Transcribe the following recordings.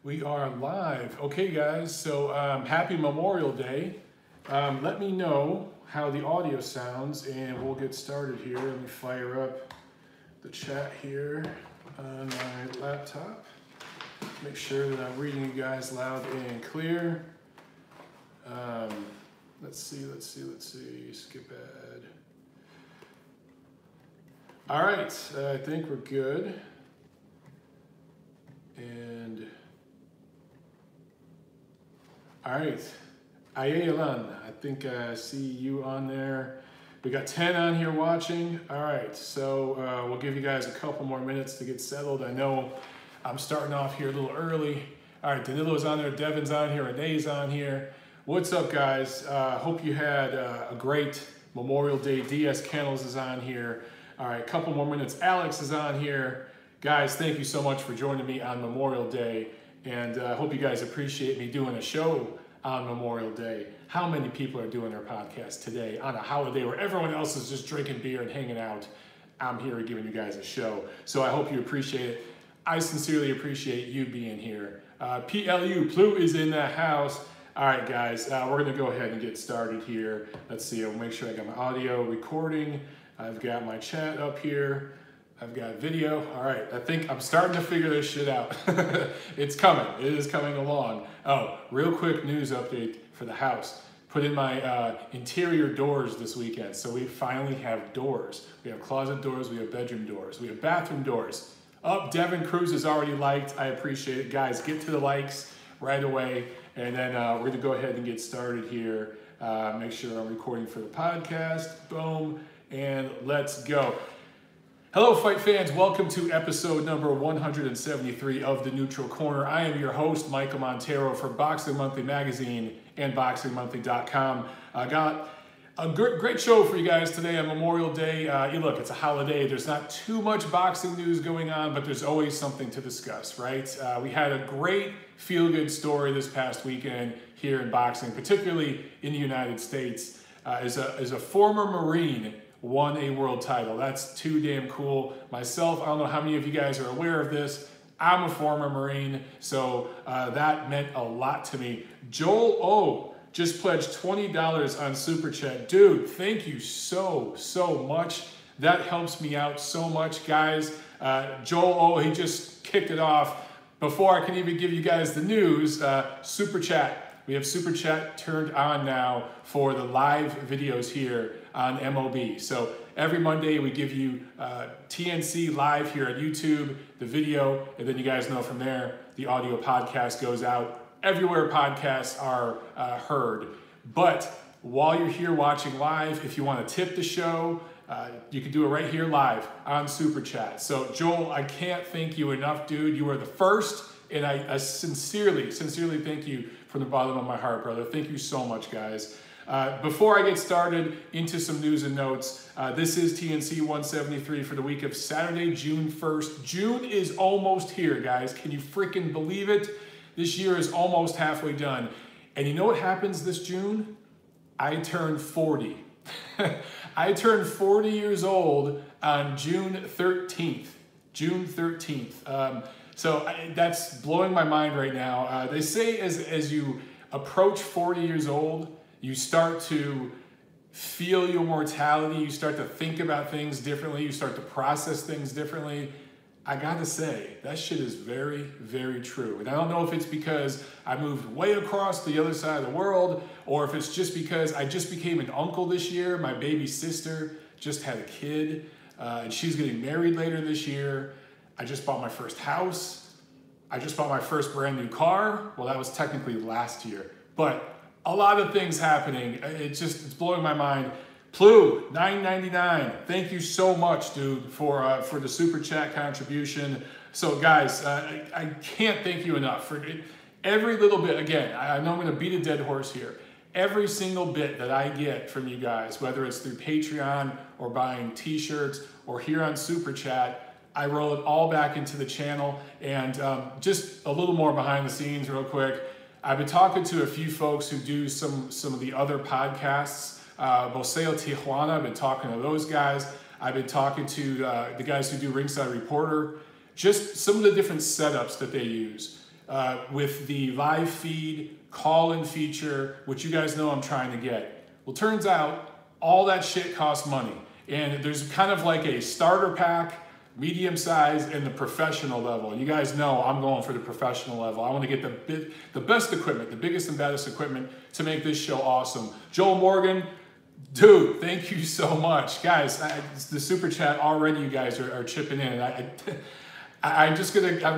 We are live. Okay, guys, so happy Memorial Day. Let me know how the audio sounds and we'll get started here. Let me fire up the chat here on my laptop. Make sure that I'm reading you guys loud and clear. Let's see. Skip ad. All right, I think we're good. And all right, Ayelan, I think I see you on there. We got 10 on here watching. All right, so we'll give you guys a couple more minutes to get settled. I know I'm starting off here a little early. All right, Danilo's on there, Devin's on here, Renee's on here. What's up, guys? Hope you had a great Memorial Day. DS Kennels is on here. All right, a couple more minutes. Alex is on here. Guys, thank you so much for joining me on Memorial Day. And I hope you guys appreciate me doing a show on Memorial Day. How many people are doing their podcast today on a holiday where everyone else is just drinking beer and hanging out? I'm here giving you guys a show. So I hope you appreciate it. I sincerely appreciate you being here. Plu is in the house. All right, guys, we're gonna go ahead and get started here. Let's see, I'll make sure I got my audio recording. I've got my chat up here. I've got video. All right, I think I'm starting to figure this shit out. It's coming. It is coming along. Oh, real quick news update for the house. Put in my interior doors this weekend. So we finally have doors. We have closet doors. We have bedroom doors. We have bathroom doors. Devin Cruz is already liked. I appreciate it. Guys, get to the likes right away. And then we're going to go ahead and get started here. Make sure I'm recording for the podcast. Boom. And let's go. Hello, fight fans. Welcome to episode number 173 of The Neutral Corner. I am your host, Michael Montero, for Boxing Monthly Magazine and BoxingMonthly.com. I got a great show for you guys today on Memorial Day. Look, it's a holiday. There's not too much boxing news going on, but there's always something to discuss, right? We had a great feel-good story this past weekend here in boxing, particularly in the United States. As a former Marine, won a world title. That's too damn cool. Myself, I don't know how many of you guys are aware of this. I'm a former Marine, so that meant a lot to me. Joel O just pledged $20 on Super Chat. Dude, thank you so much. That helps me out so much, guys. Joel O, he just kicked it off. Before I can even give you guys the news, Super Chat. We have Super Chat turned on now for the live videos here on MOB. So every Monday we give you TNC live here on YouTube, the video, and then you guys know from there the audio podcast goes out everywhere podcasts are heard. But while you're here watching live, if you want to tip the show, you can do it right here live on Super Chat. So Joel, I can't thank you enough, dude. You are the first, and I sincerely thank you from the bottom of my heart, brother. Thank you so much, guys. Before I get started into some news and notes, this is TNC 173 for the week of Saturday, June 1st. June is almost here, guys. Can you freaking believe it? This year is almost halfway done. And you know what happens this June? I turned 40. I turned 40 years old on June 13th. June 13th. So that's blowing my mind right now. They say as you approach 40 years old, you start to feel your mortality. You start to think about things differently. You start to process things differently. I gotta say, that shit is very, very true. And I don't know if it's because I moved way across the other side of the world, or if it's just because I just became an uncle this year. My baby sister just had a kid, and she's getting married later this year. I just bought my first house. I just bought my first brand new car. Well, that was technically last year, but a lot of things happening. It's blowing my mind. Plu, $9.99. Thank you so much, dude, for the Super Chat contribution. So guys, I can't thank you enough for it. Every little bit. Again, I know I'm going to beat a dead horse here. Every single bit that I get from you guys, whether it's through Patreon or buying t-shirts or here on Super Chat, I roll it all back into the channel. And just a little more behind the scenes real quick. I've been talking to a few folks who do some of the other podcasts. Boseo Tijuana, I've been talking to those guys. I've been talking to the guys who do Ringside Reporter. Just some of the different setups that they use. with the live feed call-in feature, which you guys know I'm trying to get. Well, turns out all that shit costs money. And there's kind of like a starter pack, medium size, and the professional level. You guys know I'm going for the professional level. I want to get the best equipment, the biggest and baddest equipment to make this show awesome. Joel Morgan, dude, thank you so much. Guys, the super chat already, you guys are chipping in. And I'm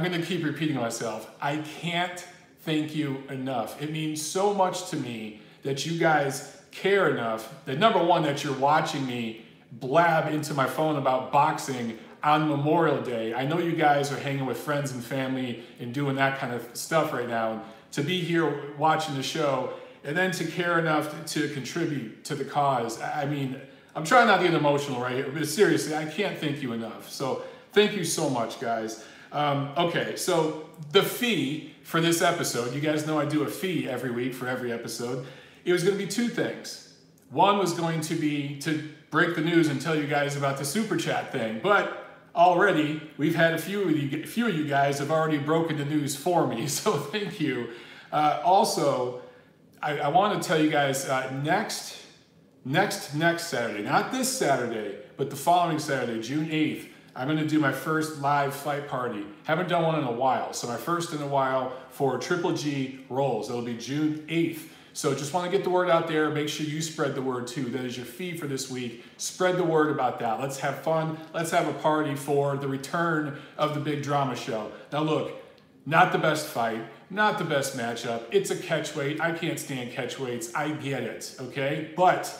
gonna keep repeating myself. I can't thank you enough. It means so much to me that you guys care enough that, number one, that you're watching me blab into my phone about boxing on Memorial Day. I know you guys are hanging with friends and family and doing that kind of stuff right now. To be here watching the show and then to care enough to contribute to the cause. I mean, I'm trying not to get emotional right here, but seriously, I can't thank you enough. So thank you so much, guys. Okay, so the fee for this episode, you guys know I do a fee every week for every episode. It was going to be two things. One was going to be to break the news and tell you guys about the super chat thing, but already we've had a few of you guys have already broken the news for me, so thank you. Also, I want to tell you guys next Saturday, not this Saturday, but the following Saturday, June 8th, I'm going to do my first live fight party. Haven't done one in a while, so my first in a while for Triple G Rolls. It'll be June 8th. So just want to get the word out there. Make sure you spread the word too. That is your fee for this week. Spread the word about that. Let's have fun. Let's have a party for the return of the big drama show. Now look, not the best fight, not the best matchup. It's a catchweight. I can't stand catchweights. I get it, okay? But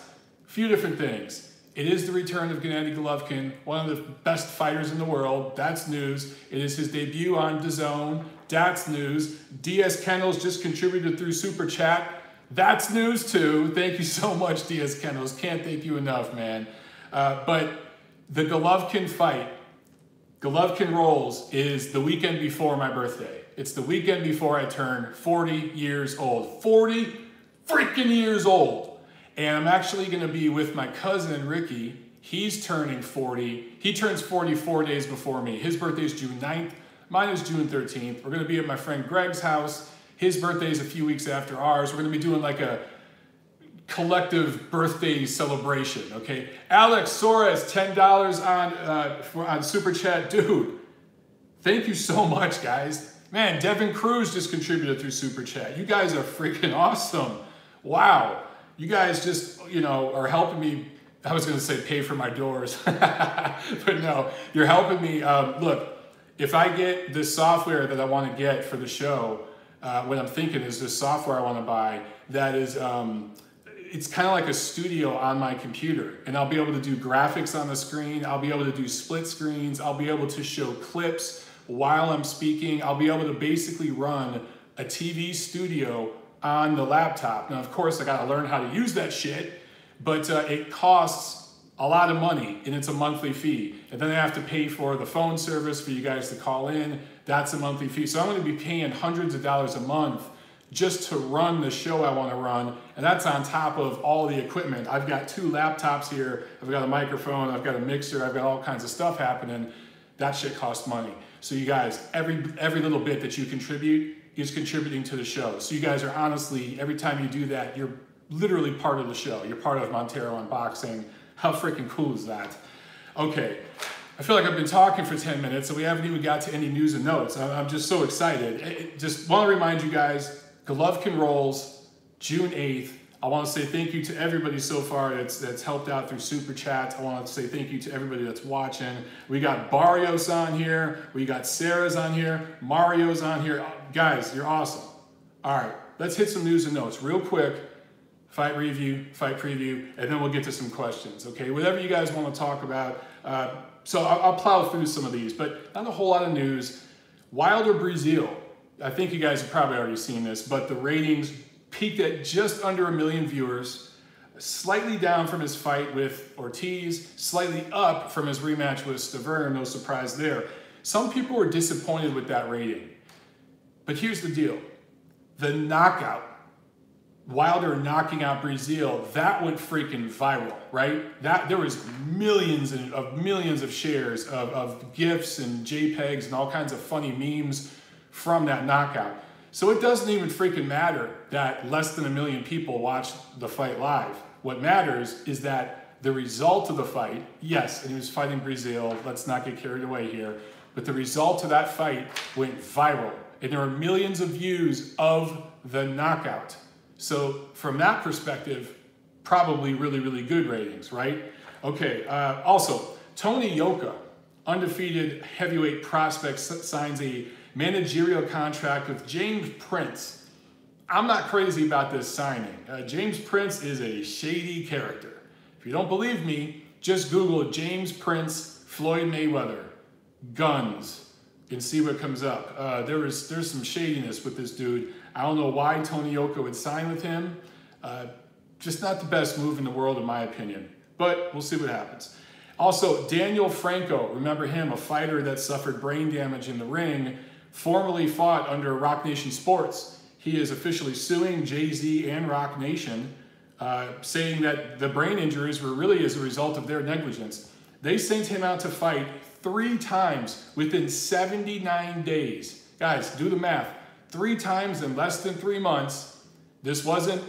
a few different things. It is the return of Gennady Golovkin, one of the best fighters in the world. That's news. It is his debut on DAZN. That's news. Diaz Kennels just contributed through Super Chat. That's news too. Thank you so much, Diaz Kennels. Can't thank you enough, man. But the Golovkin fight, Golovkin Rolls, is the weekend before my birthday. It's the weekend before I turn 40 years old. 40 freaking years old. And I'm actually going to be with my cousin, Ricky. He's turning 40. He turns 40 4 days before me. His birthday is June 9th. Mine is June 13th. We're going to be at my friend Greg's house. His birthday is a few weeks after ours. We're going to be doing like a collective birthday celebration, okay? Alex Soares, $10 on Super Chat. Dude, thank you so much, guys. Man, Devin Cruz just contributed through Super Chat. You guys are freaking awesome. Wow. You guys just, are helping me. I was going to say pay for my doors, but no, you're helping me. Look, if I get this software that I want to get for the show, what I'm thinking is this software I want to buy that is, it's kind of like a studio on my computer, and I'll be able to do graphics on the screen. I'll be able to do split screens. I'll be able to show clips while I'm speaking. I'll be able to basically run a TV studio on the laptop. Now, of course, I got to learn how to use that shit, but it costs a lot of money, and it's a monthly fee. And then I have to pay for the phone service for you guys to call in. That's a monthly fee. So I'm going to be paying hundreds of dollars a month just to run the show I want to run. And that's on top of all the equipment. I've got 2 laptops here. I've got a microphone. I've got a mixer. I've got all kinds of stuff happening. That shit costs money. So you guys, every little bit that you contribute is contributing to the show. So you guys are honestly, every time you do that, you're literally part of the show. You're part of Montero Unboxing. How freaking cool is that? Okay, I feel like I've been talking for 10 minutes and we haven't even got to any news and notes. I'm just so excited. Just want to remind you guys, Golovkin Rolls, June 8th. I want to say thank you to everybody so far that's helped out through Super Chat. I want to say thank you to everybody that's watching. We got Barrios on here. We got Sarah's on here. Mario's on here. Guys, you're awesome. All right, let's hit some news and notes real quick. Fight review, fight preview, and then we'll get to some questions, okay? Whatever you guys want to talk about. So I'll plow through some of these, but not a whole lot of news. Wilder Breazeale. I think you guys have probably already seen this, but the ratings peaked at just under 1 million viewers, slightly down from his fight with Ortiz, slightly up from his rematch with Stiverne, no surprise there. Some people were disappointed with that rating. But here's the deal. The knockout, Wilder knocking out Breazeale, that went freaking viral, right? There was millions of shares of GIFs and JPEGs and all kinds of funny memes from that knockout. So it doesn't even freaking matter that less than 1 million people watched the fight live. What matters is that the result of the fight, yes, and he was fighting Brazil, let's not get carried away here, but the result of that fight went viral. And there are millions of views of the knockout. So from that perspective, probably really, really good ratings, right? Okay, also, Tony Yoka, undefeated heavyweight prospect, signs a managerial contract with James Prince. I'm not crazy about this signing. James Prince is a shady character. If you don't believe me, just Google James Prince, Floyd Mayweather, guns, and see what comes up. There's some shadiness with this dude. I don't know why Tony Yoka would sign with him. Just not the best move in the world, in my opinion. But we'll see what happens. Also, Daniel Franco, remember him, a fighter that suffered brain damage in the ring, formerly fought under Rock Nation Sports. He is officially suing Jay-Z and Rock Nation, saying that the brain injuries were really as a result of their negligence. They sent him out to fight 3 times within 79 days. Guys, do the math. 3 times in less than 3 months. This wasn't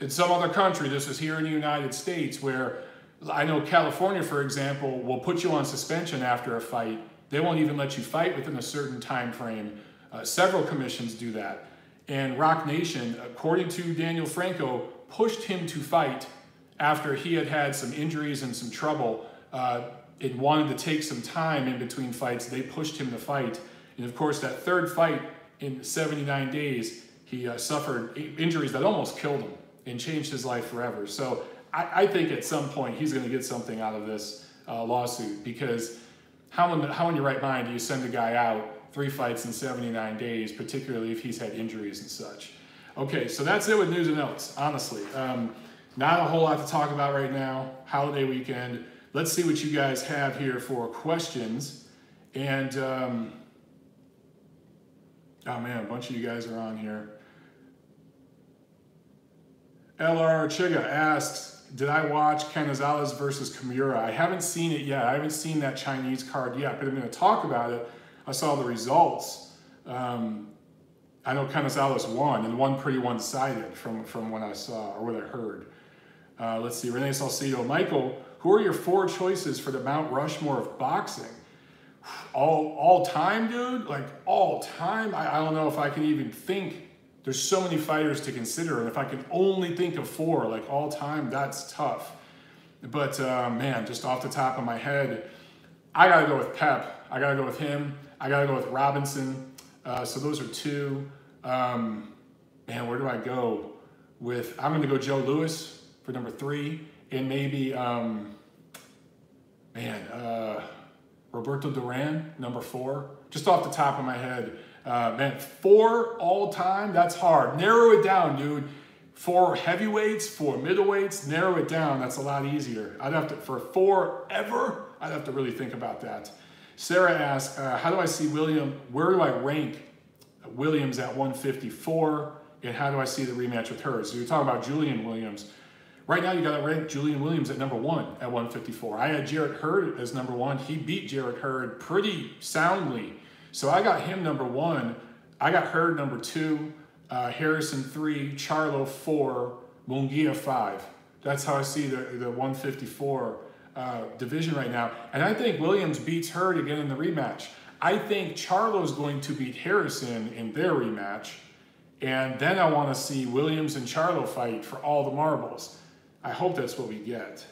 in some other country. This was here in the United States, where I know California, for example, will put you on suspension after a fight. They won't even let you fight within a certain time frame. Several commissions do that. And Rock Nation, according to Daniel Franco, pushed him to fight after he had had some injuries and some trouble. It wanted to take some time in between fights. They pushed him to fight. And of course, that 3rd fight in 79 days, he suffered injuries that almost killed him and changed his life forever. So I think at some point he's going to get something out of this lawsuit, because how in your right mind do you send a guy out 3 fights in 79 days, particularly if he's had injuries and such? Okay, so that's it with news and notes, honestly. Not a whole lot to talk about right now. Holiday weekend. Let's see what you guys have here for questions. And, oh man, a bunch of you guys are on here. LR Chiga asks, did I watch Canizales versus Kimura? I haven't seen it yet. I haven't seen that Chinese card yet, but I'm going to talk about it. I saw the results. I know Canizales won, and won pretty one-sided from what I saw, or what I heard. Let's see, Rene Salcido. Michael, who are your 4 choices for the Mount Rushmore of boxing? All time, dude? Like, all time? I don't know if I can even think. There's so many fighters to consider, and if I can only think of 4, like all time, that's tough. But man, just off the top of my head, I gotta go with Pep. I gotta go with him. I gotta go with Robinson. So those are 2. Man, where do I go with? I'm gonna go Joe Louis for number 3, and maybe Roberto Duran, number 4. Just off the top of my head. Man, 4 all time, that's hard. Narrow it down, dude. 4 heavyweights, 4 middleweights, narrow it down. That's a lot easier. I'd have to, for 4 ever, I'd have to really think about that. Sarah asks, how do I see William, where do I rank Williams at 154? And how do I see the rematch with her? So you're talking about Julian Williams. Right now, you got to rank Julian Williams at number 1 at 154. I had Jarrett Hurd as number 1. He beat Jarrett Hurd pretty soundly. So I got him number 1. I got Hurd number 2, Harrison 3, Charlo 4, Munguia 5. That's how I see the 154 division right now. And I think Williams beats Hurd again in the rematch. I think Charlo's going to beat Harrison in their rematch. And then I want to see Williams and Charlo fight for all the marbles. I hope that's what we get.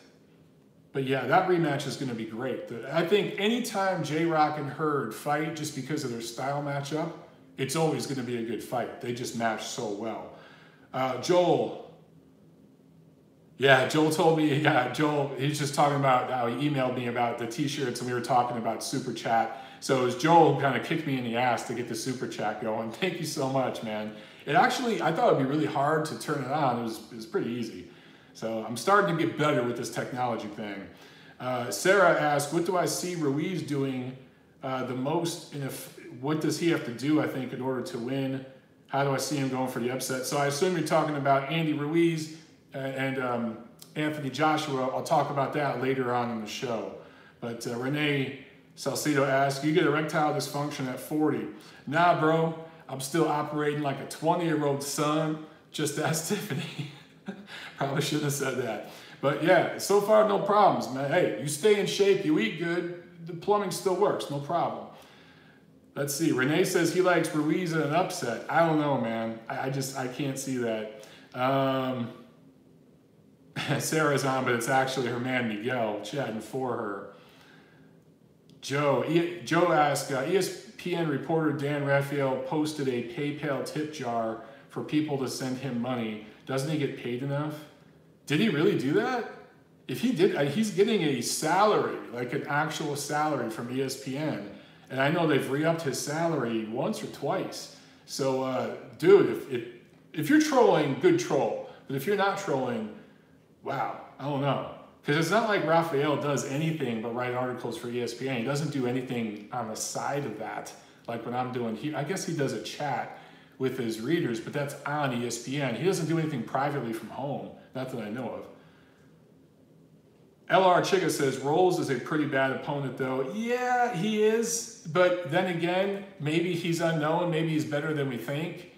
But yeah, that rematch is going to be great. I think anytime J-Rock and Hurd fight just because of their style matchup, it's always going to be a good fight. They just match so well. Joel. Yeah, Joel told me, Joel, he's just talking about how he emailed me about the t-shirts, and we were talking about Super Chat. So it was Joel who kind of kicked me in the ass to get the Super Chat going. Thank you so much, man. It actually, I thought it would be really hard to turn it on. It was pretty easy. So I'm starting to get better with this technology thing. Sarah asked, what do I see Ruiz doing the most? And what does he have to do, I think, in order to win? How do I see him going for the upset? So I assume you're talking about Andy Ruiz and Anthony Joshua. I'll talk about that later on in the show. But Renee Salcido asks, you get erectile dysfunction at 40. Nah, bro, I'm still operating like a 20-year-old son. Just ask Tiffany. Probably shouldn't have said that. But yeah, so far, no problems, man. Hey, you stay in shape, you eat good, the plumbing still works, no problem. Let's see, Renee says he likes Ruiz at an upset. I don't know, man. I can't see that. Sarah's on, but it's actually her man Miguel chatting for her. Joe asked, ESPN reporter Dan Raphael posted a PayPal tip jar for people to send him money. Doesn't he get paid enough? Did he really do that? If he did, he's getting a salary, like an actual salary from ESPN. And I know they've re-upped his salary once or twice. So, dude, if you're trolling, good troll. But if you're not trolling, wow, I don't know. Because it's not like Raphael does anything but write articles for ESPN. He doesn't do anything on the side of that, like what I'm doing here. I guess he does a chat with his readers, but that's on ESPN. He doesn't do anything privately from home, not that I know of. LR Chica says, Rolls is a pretty bad opponent, though. Yeah, he is. But then again, maybe he's unknown. Maybe he's better than we think.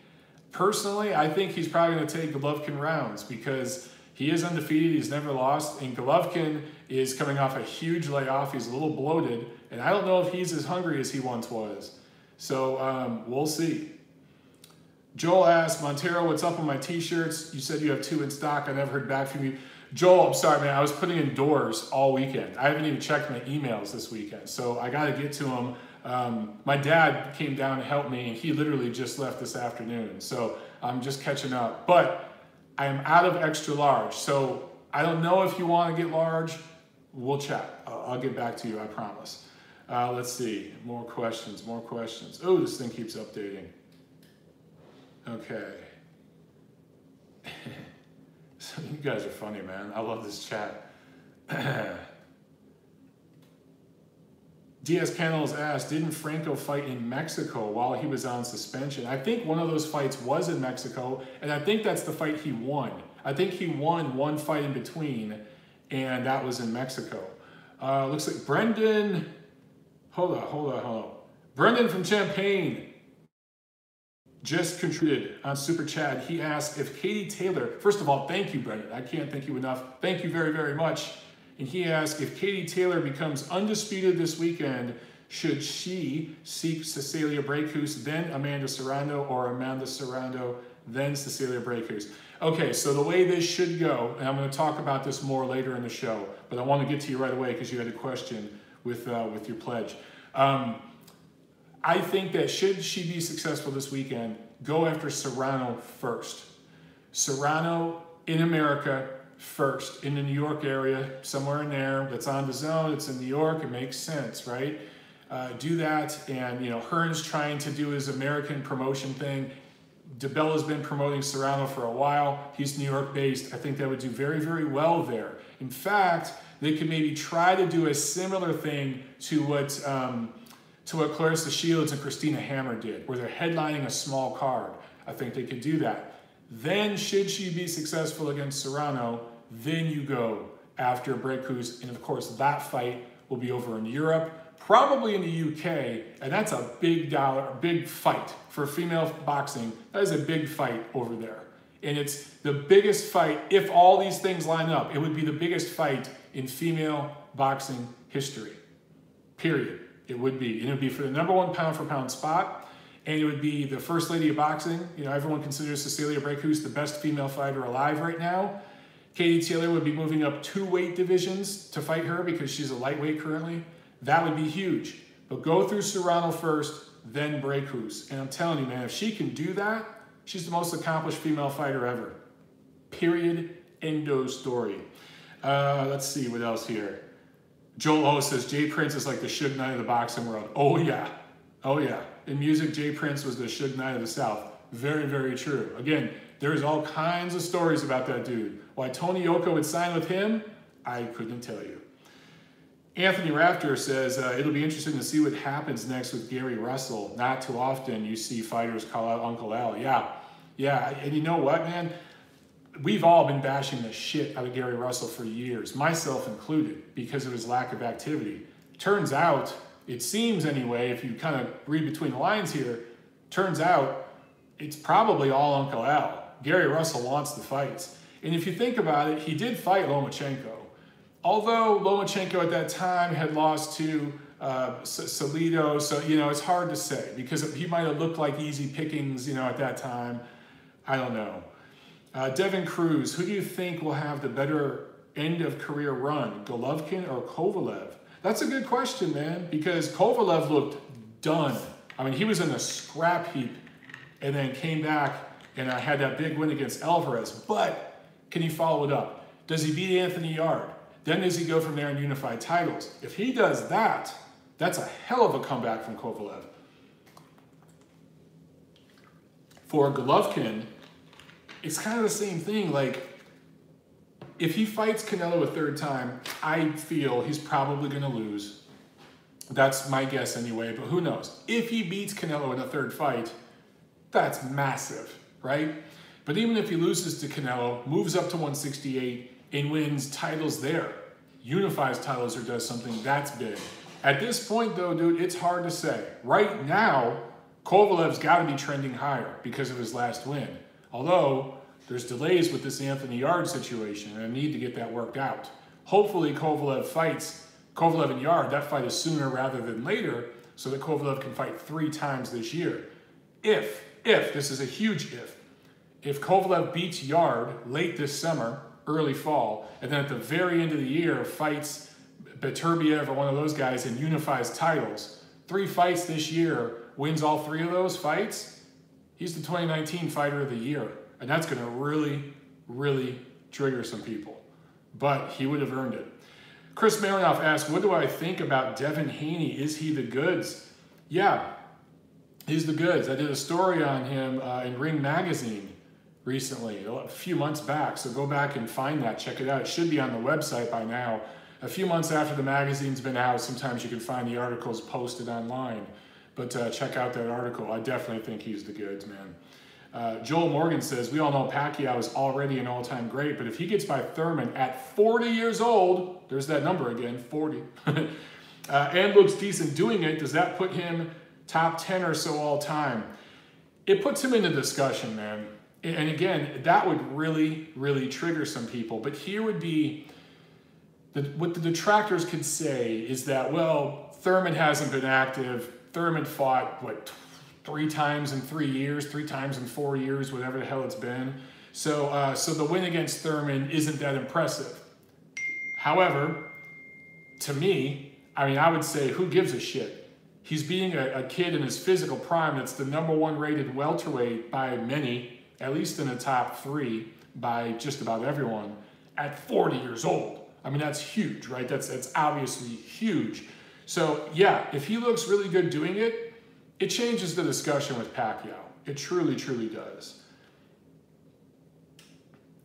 Personally, I think he's probably going to take Golovkin rounds because he is undefeated. He's never lost. And Golovkin is coming off a huge layoff. He's a little bloated. And I don't know if he's as hungry as he once was. So we'll see. Joel asked, Montero, what's up on my t-shirts? You said you have 2 in stock. I never heard back from you. Joel, I'm sorry, man. I was putting in doors all weekend. I haven't even checked my emails this weekend. So I got to get to them. My dad came down to help me, and he literally just left this afternoon. So I'm just catching up. But I am out of extra large. So I don't know if you want to get large. We'll chat. I'll get back to you, I promise. Let's see. More questions. Oh, this thing keeps updating. Okay. So you guys are funny, man. I love this chat. Diaz Canales asked, didn't Franco fight in Mexico while he was on suspension? I think one of those fights was in Mexico, and I think that's the fight he won. I think he won one fight in between, and that was in Mexico. Looks like Brendan, hold on. Brendan from Champaign just contributed on Super Chat. He asked if Katie Taylor, first of all, thank you, Brendan. I can't thank you enough. Thank you very, very much. And he asked if Katie Taylor becomes undisputed this weekend, should she seek Cecilia Brækhus, then Amanda Serrano, or Amanda Serrano, then Cecilia Brækhus? Okay, so the way this should go, and I'm going to talk about this more later in the show, but I want to get to you right away because you had a question with your pledge. I think that should she be successful this weekend, go after Serrano first. Serrano in America first, in the New York area, somewhere in there. That's on the zone. It's in New York. It makes sense, right? Do that. And, Hearn's trying to do his American promotion thing. DeBella's been promoting Serrano for a while. He's New York based. I think that would do very, very well there. In fact, they could maybe try to do a similar thing to what Clarissa Shields and Christina Hammer did, where they're headlining a small card. I think they could do that. Then, should she be successful against Serrano, then you go after Brækhus, and of course that fight will be over in Europe, probably in the UK, and that's a big fight for female boxing. That is a big fight over there, and it's the biggest fight. If all these things line up, it would be the biggest fight in female boxing history, period. It would be, and it would be for the #1 pound-for-pound spot, and it would be the first lady of boxing. Everyone considers Cecilia Brækhus the best female fighter alive right now. Katie Taylor would be moving up 2 weight divisions to fight her because she's a lightweight currently. That would be huge. But go through Serrano first, then Brækhus. And I'm telling you, man, if she can do that, she's the most accomplished female fighter ever. Period. Endo story. Let's see what else here. Joel O says, Jay Prince is like the Suge Knight of the boxing world. Oh, yeah. Oh, yeah. In music, Jay Prince was the Suge Knight of the South. Very, very true. Again, there's all kinds of stories about that dude. Why Tony Yoka would sign with him, I couldn't tell you. Anthony Rafter says, it'll be interesting to see what happens next with Gary Russell. Not too often you see fighters call out Uncle Al. Yeah. And you know what, man? We've all been bashing the shit out of Gary Russell for years, myself included, because of his lack of activity. Turns out it seems anyway, if you kind of read between the lines here, turns out it's probably all Uncle Al. Gary Russell wants the fights. And if you think about it, he did fight Lomachenko. Although Lomachenko at that time had lost to Salido, so, it's hard to say because he might have looked like easy pickings, at that time. I don't know. Devin Cruz, who do you think will have the better end of career run, Golovkin or Kovalev? That's a good question, man, because Kovalev looked done. I mean, he was in a scrap heap and then came back and had that big win against Alvarez. But can he follow it up? Does he beat Anthony Yarde? Then does he go from there and unify titles? If he does that, that's a hell of a comeback from Kovalev. For Golovkin, it's kind of the same thing. Like, if he fights Canelo a third time, I feel he's probably going to lose. That's my guess anyway, but who knows? If he beats Canelo in a third fight, that's massive, right? But even if he loses to Canelo, moves up to 168, and wins titles there, unifies titles or does something, that's big. At this point though, dude, it's hard to say. Right now, Kovalev's got to be trending higher because of his last win. Although, there's delays with this Anthony Yarde situation, and I need to get that worked out. Hopefully Kovalev fights, Kovalev and Yarde, that fight is sooner rather than later, so that Kovalev can fight 3 times this year. If, this is a huge if Kovalev beats Yarde late this summer, early fall, and then at the very end of the year fights Beterbiev or one of those guys and unifies titles, 3 fights this year, wins all 3 of those fights, he's the 2019 Fighter of the Year. And that's going to really, really trigger some people. But he would have earned it. Chris Marinoff asked, what do I think about Devin Haney? Is he the goods? Yeah, he's the goods. I did a story on him in Ring Magazine recently, a few months back. So go back and find that. Check it out. It should be on the website by now. A few months after the magazine's been out, sometimes you can find the articles posted online. But check out that article. I definitely think he's the goods, man. Joel Morgan says, we all know Pacquiao is already an all-time great, but if he gets by Thurman at 40 years old, there's that number again, 40, and looks decent doing it, does that put him top 10 or so all-time? It puts him in the discussion, man. And again, that would really, really trigger some people. But here would be, what the detractors could say is that, well, Thurman hasn't been active. Thurman fought, 3 times in 3 years, 3 times in 4 years, whatever the hell it's been. So the win against Thurman isn't that impressive. However, to me, I would say, who gives a shit? He's beating a kid in his physical prime that's the #1 rated welterweight by many, at least in the top 3 by just about everyone, at 40 years old. That's huge, right? That's obviously huge. So yeah, if he looks really good doing it, it changes the discussion with Pacquiao. It truly, truly does.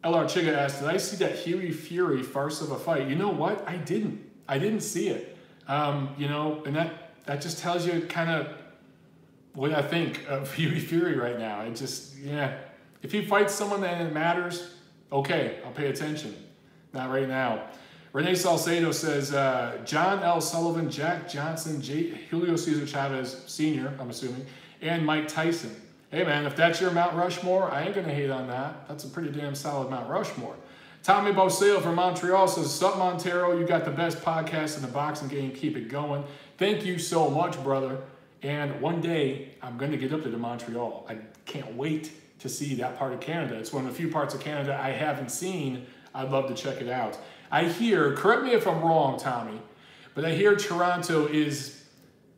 LR Chiga asked, did I see that Hughie Fury farce of a fight? You know what? I didn't. I didn't see it. And that just tells you kind of what I think of Hughie Fury right now. It just, yeah. If he fights someone that it matters, okay, I'll pay attention. Not right now. Renee Salcedo says, John L. Sullivan, Jack Johnson, Julio Cesar Chavez Sr., I'm assuming, and Mike Tyson. Hey, man, if that's your Mount Rushmore, I ain't going to hate on that. That's a pretty damn solid Mount Rushmore. Tommy Boseo from Montreal says, sup, Montero, you got the best podcast in the boxing game. Keep it going. Thank you so much, brother. And one day, I'm going to get up to Montreal. I can't wait to see that part of Canada. It's one of the few parts of Canada I haven't seen. I'd love to check it out. I hear, correct me if I'm wrong, Tommy, but I hear Toronto is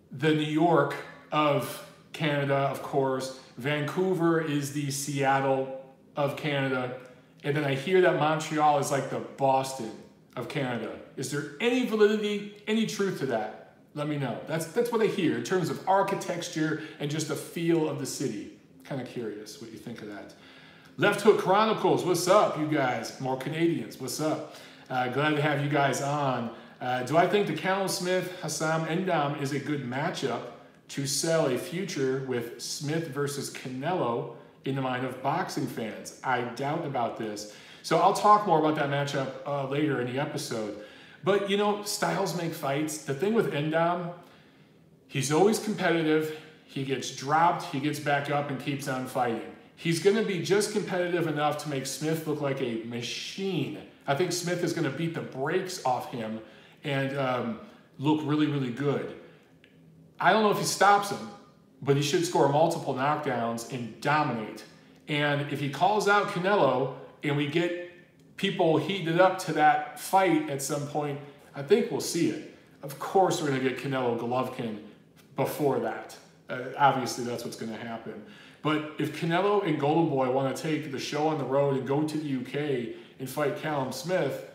the New York of Canada, of course. Vancouver is the Seattle of Canada. And then I hear that Montreal is like the Boston of Canada. Is there any validity, any truth to that? Let me know. That's what I hear in terms of architecture and just the feel of the city. Kind of curious what you think of that. Left Hook Chronicles, what's up, you guys? More Canadians, what's up? Glad to have you guys on. Do I think the Callum Smith, Hassam Endam is a good matchup to sell a future with Smith versus Canelo in the mind of boxing fans? I doubt about this. So I'll talk more about that matchup later in the episode. But, styles make fights. The thing with Endam, He's always competitive. He gets dropped, he gets back up and keeps on fighting. He's going to be just competitive enough to make Smith look like a machine. I think Smith is going to beat the brakes off him and look really, really good. I don't know if he stops him, but he should score multiple knockdowns and dominate. And if he calls out Canelo and we get people heated up to that fight at some point, I think we'll see it. Of course, we're going to get Canelo Golovkin before that. Obviously, that's what's going to happen. But if Canelo and Golden Boy want to take the show on the road and go to the UK and fight Callum Smith,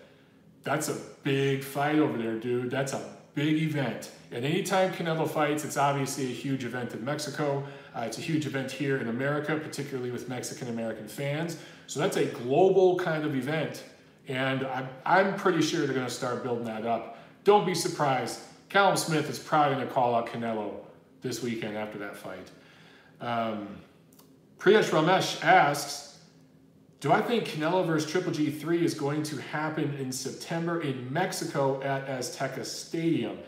that's a big fight over there, dude. That's a big event. And anytime Canelo fights, it's obviously a huge event in Mexico. It's a huge event here in America, particularly with Mexican-American fans. So that's a global kind of event. And I'm pretty sure they're going to start building that up. Don't be surprised. Callum Smith is probably going to call out Canelo this weekend after that fight. Priyesh Ramesh asks, do I think Canelo vs. Triple G3 is going to happen in September in Mexico at Azteca Stadium?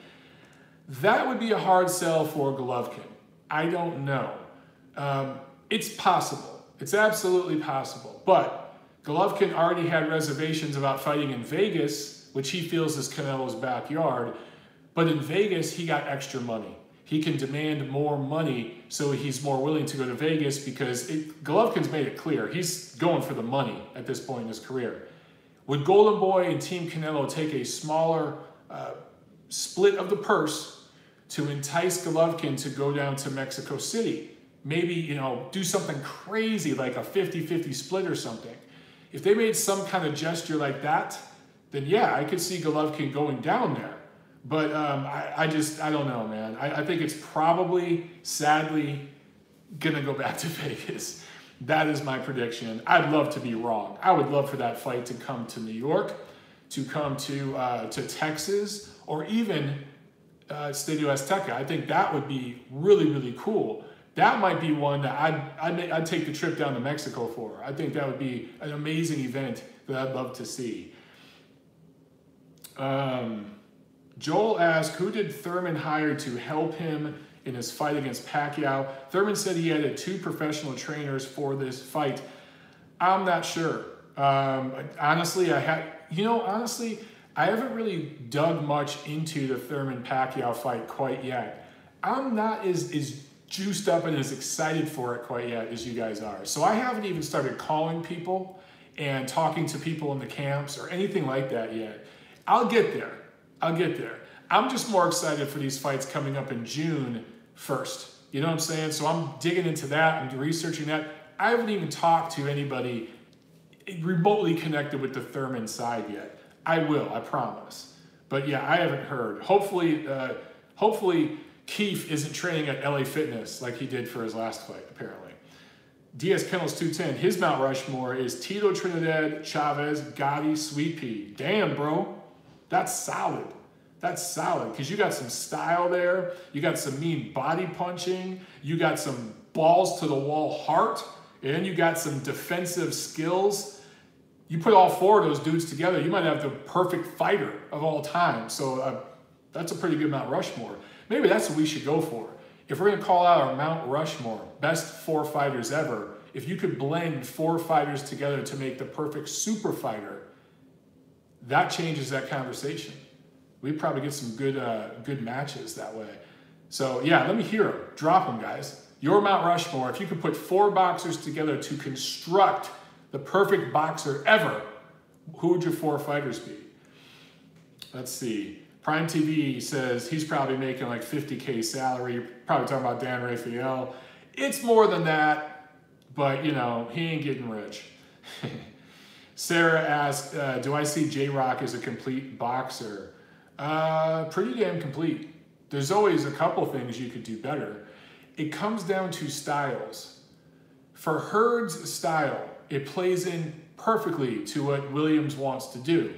That would be a hard sell for Golovkin. I don't know. It's possible. It's absolutely possible. But Golovkin already had reservations about fighting in Vegas, which he feels is Canelo's backyard. But in Vegas, he got extra money. He can demand more money, so he's more willing to go to Vegas because Golovkin's made it clear. He's going for the money at this point in his career. Would Golden Boy and Team Canelo take a smaller split of the purse to entice Golovkin to go down to Mexico City? Maybe, you know, do something crazy like a 50-50 split or something. If they made some kind of gesture like that, then yeah, I could see Golovkin going down there. But I don't know, man. I think it's probably, sadly, going to go back to Vegas. That is my prediction. I'd love to be wrong. I would love for that fight to come to New York, to come to Texas, or even Estadio Azteca. I think that would be really, really cool. That might be one that I'd take the trip down to Mexico for. I think that would be an amazing event that I'd love to see. Joel asked, who did Thurman hire to help him in his fight against Pacquiao? Thurman said he added 2 professional trainers for this fight. I'm not sure. Honestly, I haven't really dug much into the Thurman-Pacquiao fight quite yet. I'm not as juiced up and as excited for it quite yet as you guys are. So I haven't even started calling people and talking to people in the camps or anything like that yet. I'll get there. I'm just more excited for these fights coming up in June 1st. You know what I'm saying? So I'm digging into that and researching that. I haven't even talked to anybody remotely connected with the Thurman side yet. I will, I promise. But yeah, I haven't heard. Hopefully Keith isn't training at LA Fitness like he did for his last fight, apparently. DS Kennels 210, his Mount Rushmore is Tito Trinidad, Chavez, Gotti, Sweet Pea. Damn, bro. That's solid. That's solid because you got some style there. You got some mean body punching. You got some balls to the wall heart. And you got some defensive skills. You put all 4 of those dudes together, you might have the perfect fighter of all time. So that's a pretty good Mount Rushmore. Maybe that's what we should go for. If we're going to call out our Mount Rushmore, best 4 fighters ever, if you could blend 4 fighters together to make the perfect super fighter, that changes that conversation. We'd probably get some good matches that way. So yeah, let me hear them. Drop them, guys. Your Mount Rushmore, if you could put 4 boxers together to construct the perfect boxer ever, who would your 4 fighters be? Let's see. Prime TV says he's probably making like $50K salary. You're probably talking about Dan Rafael. It's more than that, but you know, he ain't getting rich. Sarah asked, do I see J-Rock as a complete boxer? Pretty damn complete. There's always a couple things you could do better. It comes down to styles. For Hurd's style, it plays in perfectly to what Williams wants to do.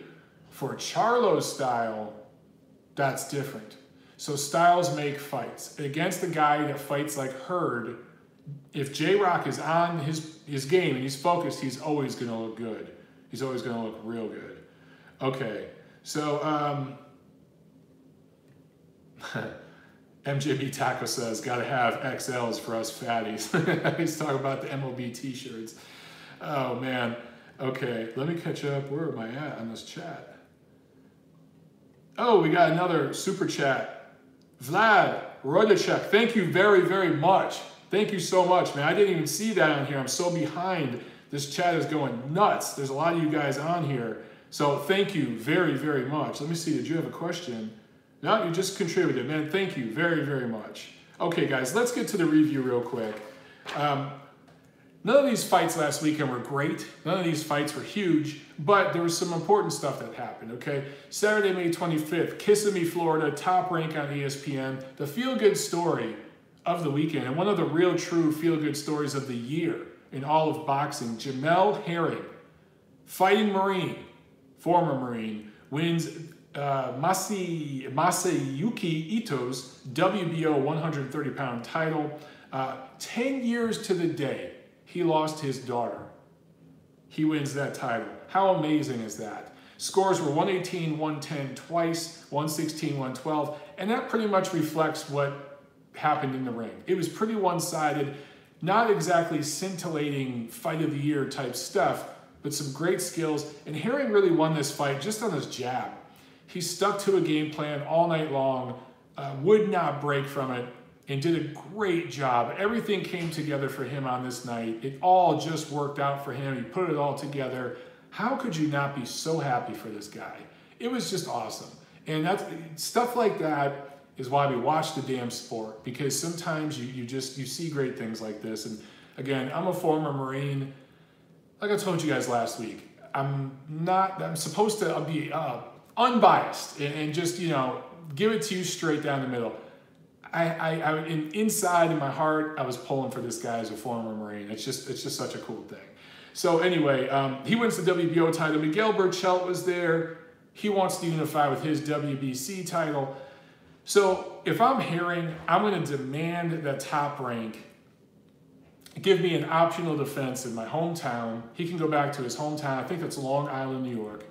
For Charlo's style, that's different. So styles make fights. Against a guy that fights like Hurd, if J-Rock is on his game and he's focused, he's always going to look good. He's always going to look real good. Okay, so MJB Taco says, gotta have XLs for us fatties. He's talking about the MLB t-shirts. Oh man. Okay, let me catch up. Where am I at on this chat? Oh, we got another super chat. Vlad Rodacek, thank you very, very much. Thank you so much, man. I didn't even see that on here. I'm so behind. This chat is going nuts. There's a lot of you guys on here. So thank you very, very much. Let me see, did you have a question? No, you just contributed, man. Thank you very, very much. Okay, guys, let's get to the review real quick. None of these fights last weekend were great. None of these fights were huge, but there was some important stuff that happened, okay? Saturday, May 25th, Kissimmee, Florida, Top Rank on ESPN. The feel-good story of the weekend, and one of the real true feel-good stories of the year in all of boxing. Jamel Herring, fighting Marine, former Marine, wins Masayuki Ito's WBO 130-pound title. 10 years to the day, he lost his daughter. He wins that title. How amazing is that? Scores were 118, 110 twice, 116, 112, and that pretty much reflects what happened in the ring. It was pretty one-sided, not exactly scintillating fight of the year type stuff, but some great skills. And Herring really won this fight just on his jab. He stuck to a game plan all night long, would not break from it, and did a great job. Everything came together for him on this night. It all just worked out for him. He put it all together. How could you not be so happy for this guy? It was just awesome. And that's stuff like that is why we watch the damn sport, because sometimes you see great things like this. And again, I'm a former Marine. Like I told you guys last week, I'm supposed to be unbiased and just, give it to you straight down the middle. Inside in my heart, I was pulling for this guy as a former Marine. It's just such a cool thing. So anyway, he wins the WBO title. Miguel Berchelt was there. He wants to unify with his WBC title. So if I'm Herring, I'm going to demand that Top Rank give me an optional defense in my hometown. He can go back to his hometown. I think that's Long Island, New York.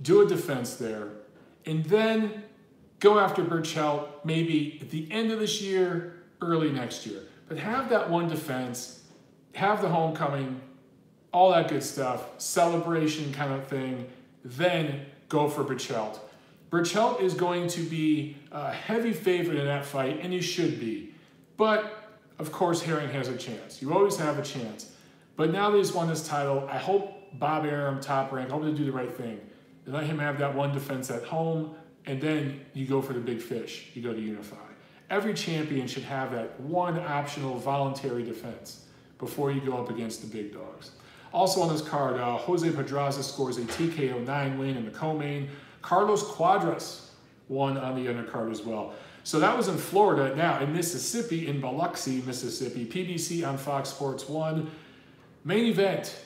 Do a defense there. And then go after Berchelt maybe at the end of this year, early next year. But have that one defense, have the homecoming, all that good stuff, celebration kind of thing, then go for Berchelt. Berchelt is going to be a heavy favorite in that fight, and he should be. But, of course, Herring has a chance. You always have a chance. But now that he's won this title, I hope Bob Arum, Top Rank, I hope they do the right thing. They let him have that one defense at home, and then you go for the big fish. You go to unify. Every champion should have that one optional voluntary defense before you go up against the big dogs. Also on this card, Jose Pedraza scores a TKO 9 win in the co-main. Carlos Cuadras won on the undercard as well. So that was in Florida. Now in Mississippi, in Biloxi, Mississippi, PBC on Fox Sports 1. Main event,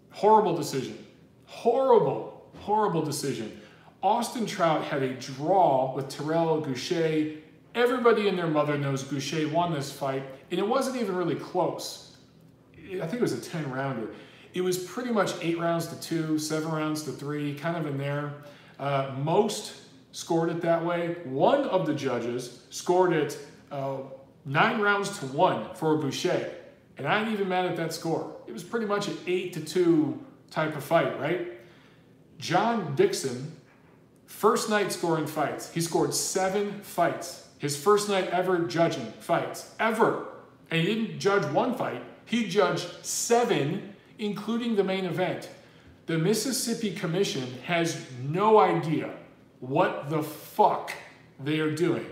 horrible decision. Horrible decision. Austin Trout had a draw with Terrell Goucher. Everybody and their mother knows Goucher won this fight, and it wasn't even really close. I think it was a 10-rounder. It was pretty much 8 rounds to 2, 7 rounds to 3, kind of in there. Most scored it that way. One of the judges scored it 9 rounds to 1 for Goucher, and I ain't even mad at that score. It was pretty much an 8-2 type of fight, right? John Dixon, first night scoring fights. He scored 7 fights. His first night ever judging fights, ever. And he didn't judge one fight. He judged 7, including the main event. The Mississippi Commission has no idea what the fuck they are doing.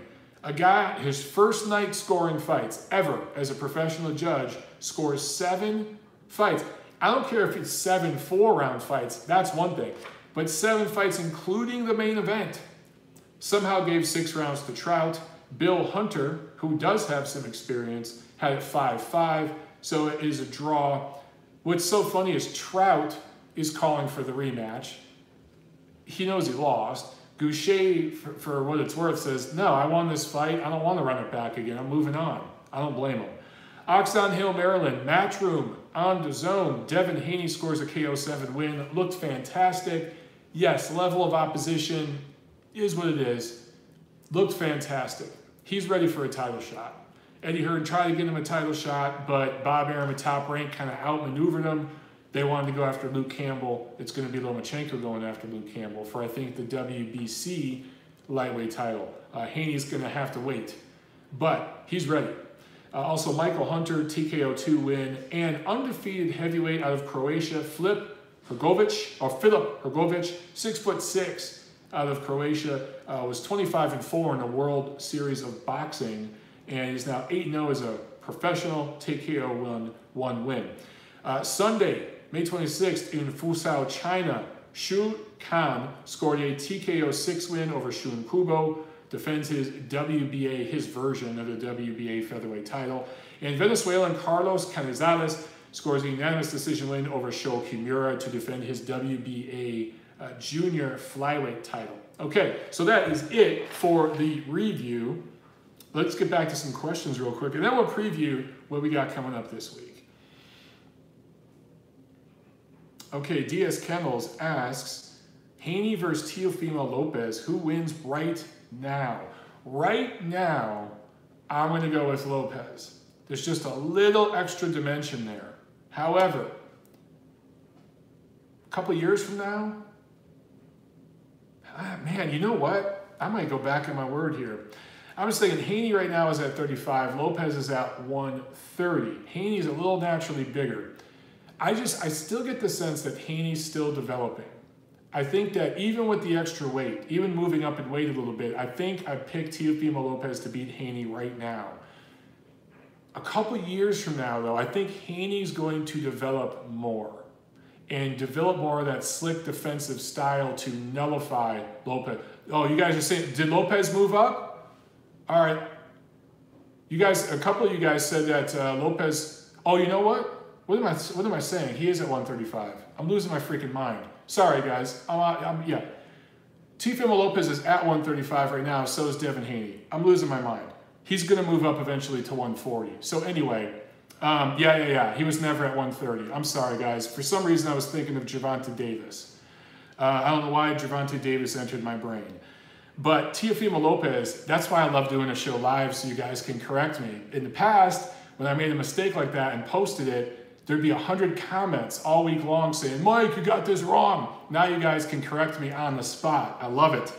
A guy, his first night scoring fights ever as a professional judge, scores 7 fights. I don't care if it's 7 4-round fights. That's one thing. But 7 fights, including the main event. Somehow gave 6 rounds to Trout. Bill Hunter, who does have some experience, had it 5-5. So it is a draw. What's so funny is Trout is calling for the rematch. He knows he lost. Goucher, for what it's worth, says, no, I won this fight. I don't want to run it back again. I'm moving on. I don't blame him. Oxon Hill, Maryland, Matchroom on DAZN. Devin Haney scores a KO 7 win. Looked fantastic. Yes, level of opposition is what it is. Looked fantastic. He's ready for a title shot. Eddie Hearn tried to get him a title shot, but Bob Arum at Top Rank kind of outmaneuvered him. They wanted to go after Luke Campbell. It's going to be Lomachenko going after Luke Campbell for, I think, the WBC lightweight title. Haney's going to have to wait, but he's ready. Also, Michael Hunter, TKO 2 win, and undefeated heavyweight out of Croatia, Filip Hrgović, 6'6", out of Croatia, was 25-4 in the World Series of Boxing, and he's now 8-0 as a professional, TKO 1 win. Sunday, May 26th in Fuzhou, China, Xu Kan scored a TKO 6 win over Shun Kubo, defends his WBA, his version of the WBA featherweight title. And Venezuelan Carlos Canizales scores a unanimous decision win over Sho Kimura to defend his WBA junior flyweight title. Okay, so that is it for the review. Let's get back to some questions real quick, and then we'll preview what we got coming up this week. Okay, DS Kennels asks, Haney versus Teofimo Lopez, who wins right now? Right now, I'm going to go with Lopez. There's just a little extra dimension there. However, a couple years from now, man, you know what? I might go back on my word here. I was thinking Haney right now is at 35. Lopez is at 130. Haney's a little naturally bigger. I still get the sense that Haney's still developing. I think that even with the extra weight, even moving up in weight a little bit, I think I'd pick Teofimo Lopez to beat Haney right now. A couple years from now, though, I think Haney's going to develop more and develop more of that slick defensive style to nullify Lopez. Oh, you guys are saying, did Lopez move up? All right. You guys, a couple of you guys said that Lopez, oh, you know what? What am I saying? He is at 135. I'm losing my freaking mind. Sorry, guys. Yeah. Teofimo Lopez is at 135 right now, so is Devin Haney. I'm losing my mind. He's going to move up eventually to 140. So anyway, yeah. He was never at 130. I'm sorry, guys. For some reason, I was thinking of Gervonta Davis. I don't know why Gervonta Davis entered my brain. But Teofimo Lopez, that's why I love doing a show live so you guys can correct me. In the past, when I made a mistake like that and posted it, there'd be 100 comments all week long saying, Mike, you got this wrong. Now you guys can correct me on the spot. I love it.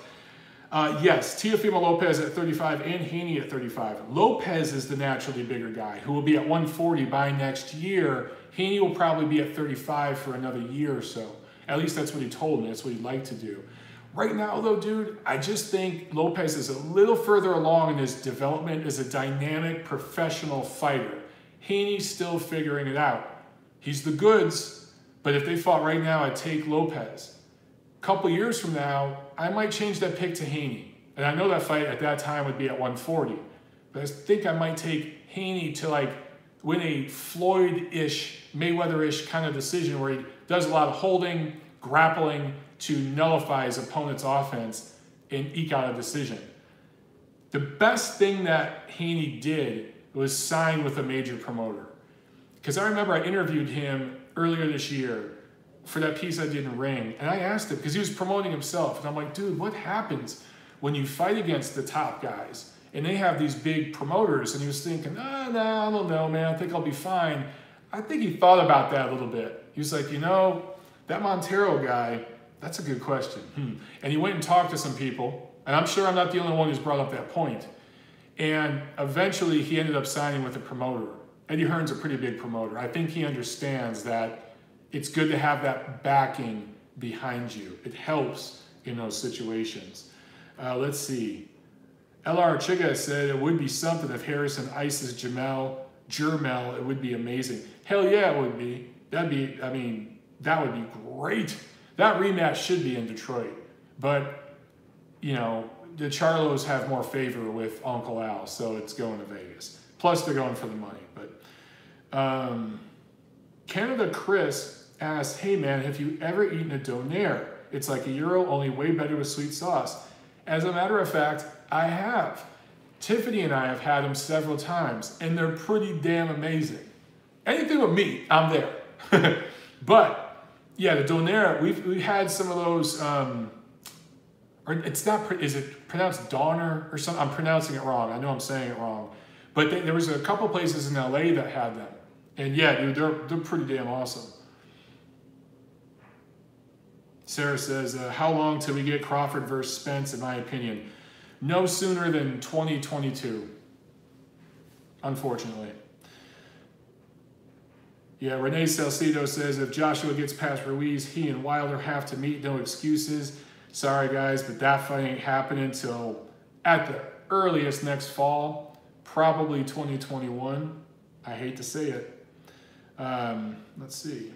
Yes, Teofimo Lopez at 35 and Haney at 35. Lopez is the naturally bigger guy who will be at 140 by next year. Haney will probably be at 35 for another year or so. At least that's what he told me. That's what he'd like to do. Right now, though, dude, I just think Lopez is a little further along in his development as a dynamic professional fighter. Haney's still figuring it out. He's the goods, but if they fought right now, I'd take Lopez. A couple years from now, I might change that pick to Haney. And I know that fight at that time would be at 140. But I think I might take Haney to like win a Floyd-ish, Mayweather-ish kind of decision where he does a lot of holding, grappling to nullify his opponent's offense and eke out a decision. The best thing that Haney did was sign with a major promoter. Because I remember I interviewed him earlier this year for that piece I did in Ring. And I asked him, because he was promoting himself. And I'm like, dude, what happens when you fight against the top guys? And they have these big promoters. And he was thinking, I don't know, man. I think I'll be fine. I think he thought about that a little bit. He was like, you know, that Montero guy, that's a good question. And he went and talked to some people. And I'm sure I'm not the only one who's brought up that point. And eventually he ended up signing with a promoter. Eddie Hearn's a pretty big promoter. I think he understands that it's good to have that backing behind you. It helps in those situations. Let's see. LR Chiga said it would be something if Harrison ices Jermell. It would be amazing. Hell yeah, it would be. That would be great. That rematch should be in Detroit. But, you know, the Charlos have more favor with Uncle Al, so it's going to Vegas. Plus, they're going for the money. But Canada Chris asked, hey man, have you ever eaten a donair? It's like a gyro, only way better with sweet sauce. As a matter of fact, I have. Tiffany and I have had them several times, and they're pretty damn amazing. Anything with meat, I'm there. But yeah, the donair, we've had some of those. or it's not, is it pronounced Donner or something? I'm pronouncing it wrong. I know I'm saying it wrong. But there was a couple places in LA that had them. And yeah, dude, they're pretty damn awesome. Sarah says, how long till we get Crawford versus Spence, in my opinion? No sooner than 2022, unfortunately. Yeah, Renee Salcido says, if Joshua gets past Ruiz, he and Wilder have to meet, no excuses. Sorry, guys, but that fight ain't happening until at the earliest next fall, probably 2021. I hate to say it. Let's see.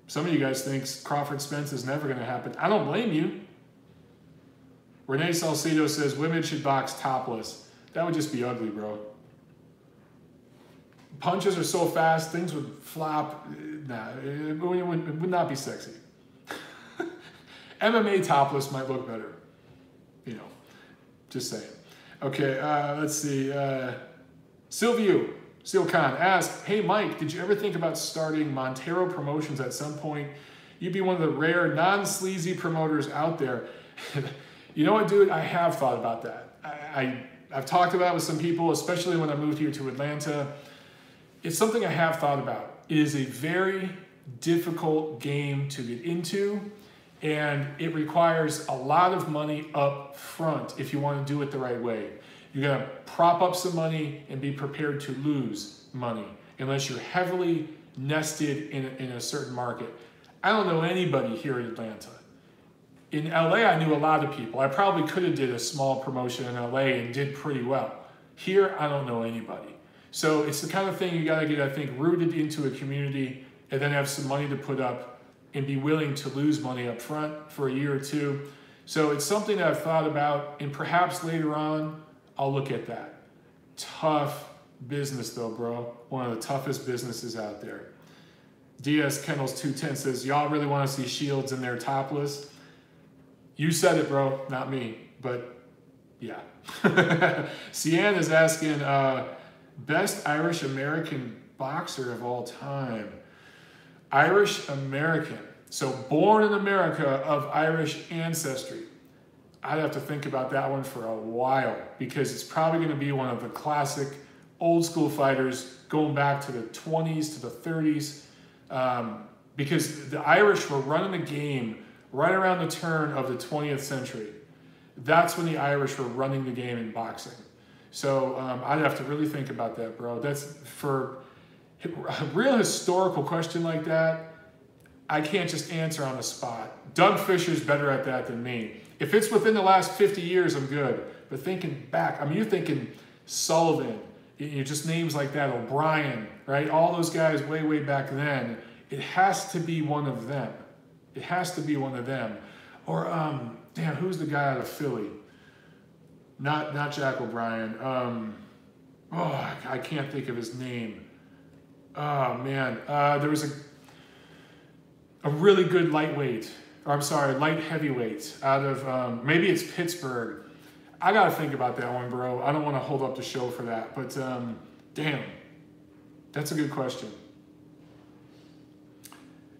Some of you guys think Crawford-Spence is never going to happen. I don't blame you. Renee Salcido says, women should box topless. That would just be ugly, bro. Punches are so fast, things would flop. Nah, it would not be sexy. MMA topless might look better. You know, just saying. Okay, let's see. Silvio Khan asked, hey Mike, did you ever think about starting Montero Promotions at some point? You'd be one of the rare non-sleazy promoters out there. You know what, dude? I have thought about that. I've talked about it with some people, especially when I moved here to Atlanta. It's something I have thought about. It is a very difficult game to get into, and it requires a lot of money up front if you want to do it the right way. You gotta prop up some money and be prepared to lose money unless you're heavily nested in a certain market. I don't know anybody here in Atlanta. In LA, I knew a lot of people. I probably could have did a small promotion in LA and did pretty well. Here, I don't know anybody. So it's the kind of thing you gotta get, I think, rooted into a community and then have some money to put up and be willing to lose money up front for a year or two. So it's something that I've thought about, and perhaps later on, I'll look at that. Tough business though, bro. One of the toughest businesses out there. DS Kennels 210 says, y'all really wanna see Shields in their topless? You said it, bro, not me, but yeah. Cian is asking, best Irish American boxer of all time. Irish American, so born in America of Irish ancestry. I'd have to think about that one for a while because it's probably going to be one of the classic old school fighters going back to the 20s to the 30s, because the Irish were running the game right around the turn of the 20th century. That's when the Irish were running the game in boxing. So I'd have to really think about that, bro. That's for a real historical question like that. I can't just answer on the spot. Doug Fisher's better at that than me. If it's within the last 50 years, I'm good. But thinking back, I mean, you're thinking Sullivan, just names like that, O'Brien, right? All those guys way, way back then. It has to be one of them. It has to be one of them. Or, damn, who's the guy out of Philly? Not Jack O'Brien. I can't think of his name. Oh, man. There was a really good lightweight, or I'm sorry, light heavyweight out of, maybe it's Pittsburgh. I got to think about that one, bro. I don't want to hold up the show for that, but damn, that's a good question.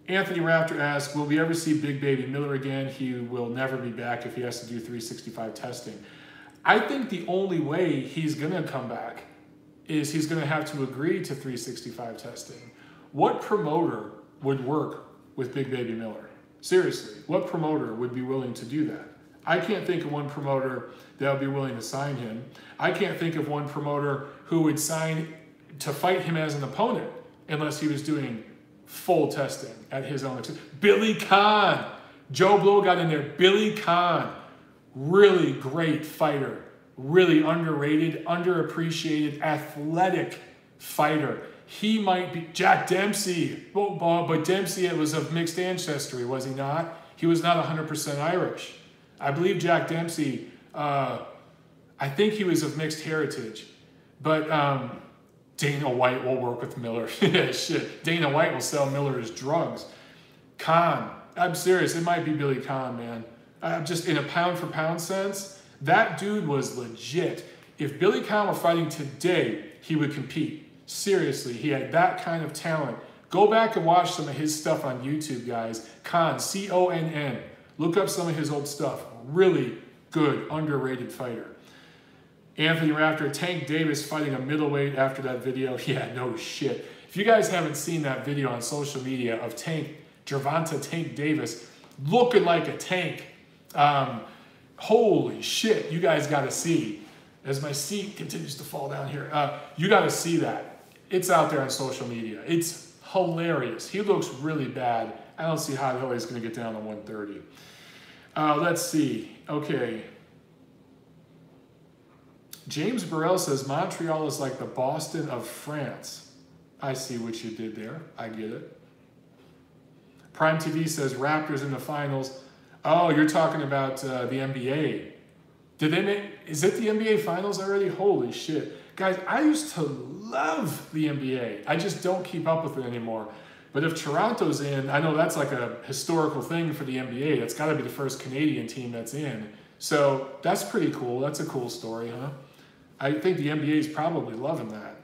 Anthony Rafter asks, will we ever see Big Baby Miller again? He will never be back if he has to do 365 testing. I think the only way he's going to come back is he's going to have to agree to 365 testing. What promoter would work with Big Baby Miller? Seriously, what promoter would be willing to do that? I can't think of one promoter that would be willing to sign him. I can't think of one promoter who would sign to fight him as an opponent unless he was doing full testing at his own expense. Billy Conn. Joe Blow got in there. Billy Conn. Really great fighter. Really underrated, underappreciated, athletic fighter. He might be Jack Dempsey. But Dempsey was of mixed ancestry, was he not? He was not 100% Irish. I believe Jack Dempsey, I think he was of mixed heritage. But Dana White will work with Miller. Yeah, shit. Dana White will sell Miller his drugs. Conn. I'm serious. It might be Billy Conn, man. Just in a pound for pound sense, that dude was legit. If Billy Conn were fighting today, he would compete. Seriously, he had that kind of talent. Go back and watch some of his stuff on YouTube, guys. Conn, C-O-N-N. Look up some of his old stuff. Really good, underrated fighter. Anthony Raptor, Tank Davis fighting a middleweight after that video. Yeah, no shit. If you guys haven't seen that video on social media of Gervonta Tank Davis looking like a tank, holy shit, you guys got to see. As my seat continues to fall down here, you got to see that. It's out there on social media. It's hilarious. He looks really bad. I don't see how the hell he's going to get down to 130. Let's see. Okay. James Burrell says Montreal is like the Boston of France. I see what you did there. I get it. Prime TV says Raptors in the finals. Oh, you're talking about the NBA. Did they make? Is it the NBA finals already? Holy shit. Guys, I used to love the NBA. I just don't keep up with it anymore. But if Toronto's in, I know that's like a historical thing for the NBA. That's got to be the first Canadian team that's in. So that's pretty cool. That's a cool story, huh? I think the NBA is probably loving that.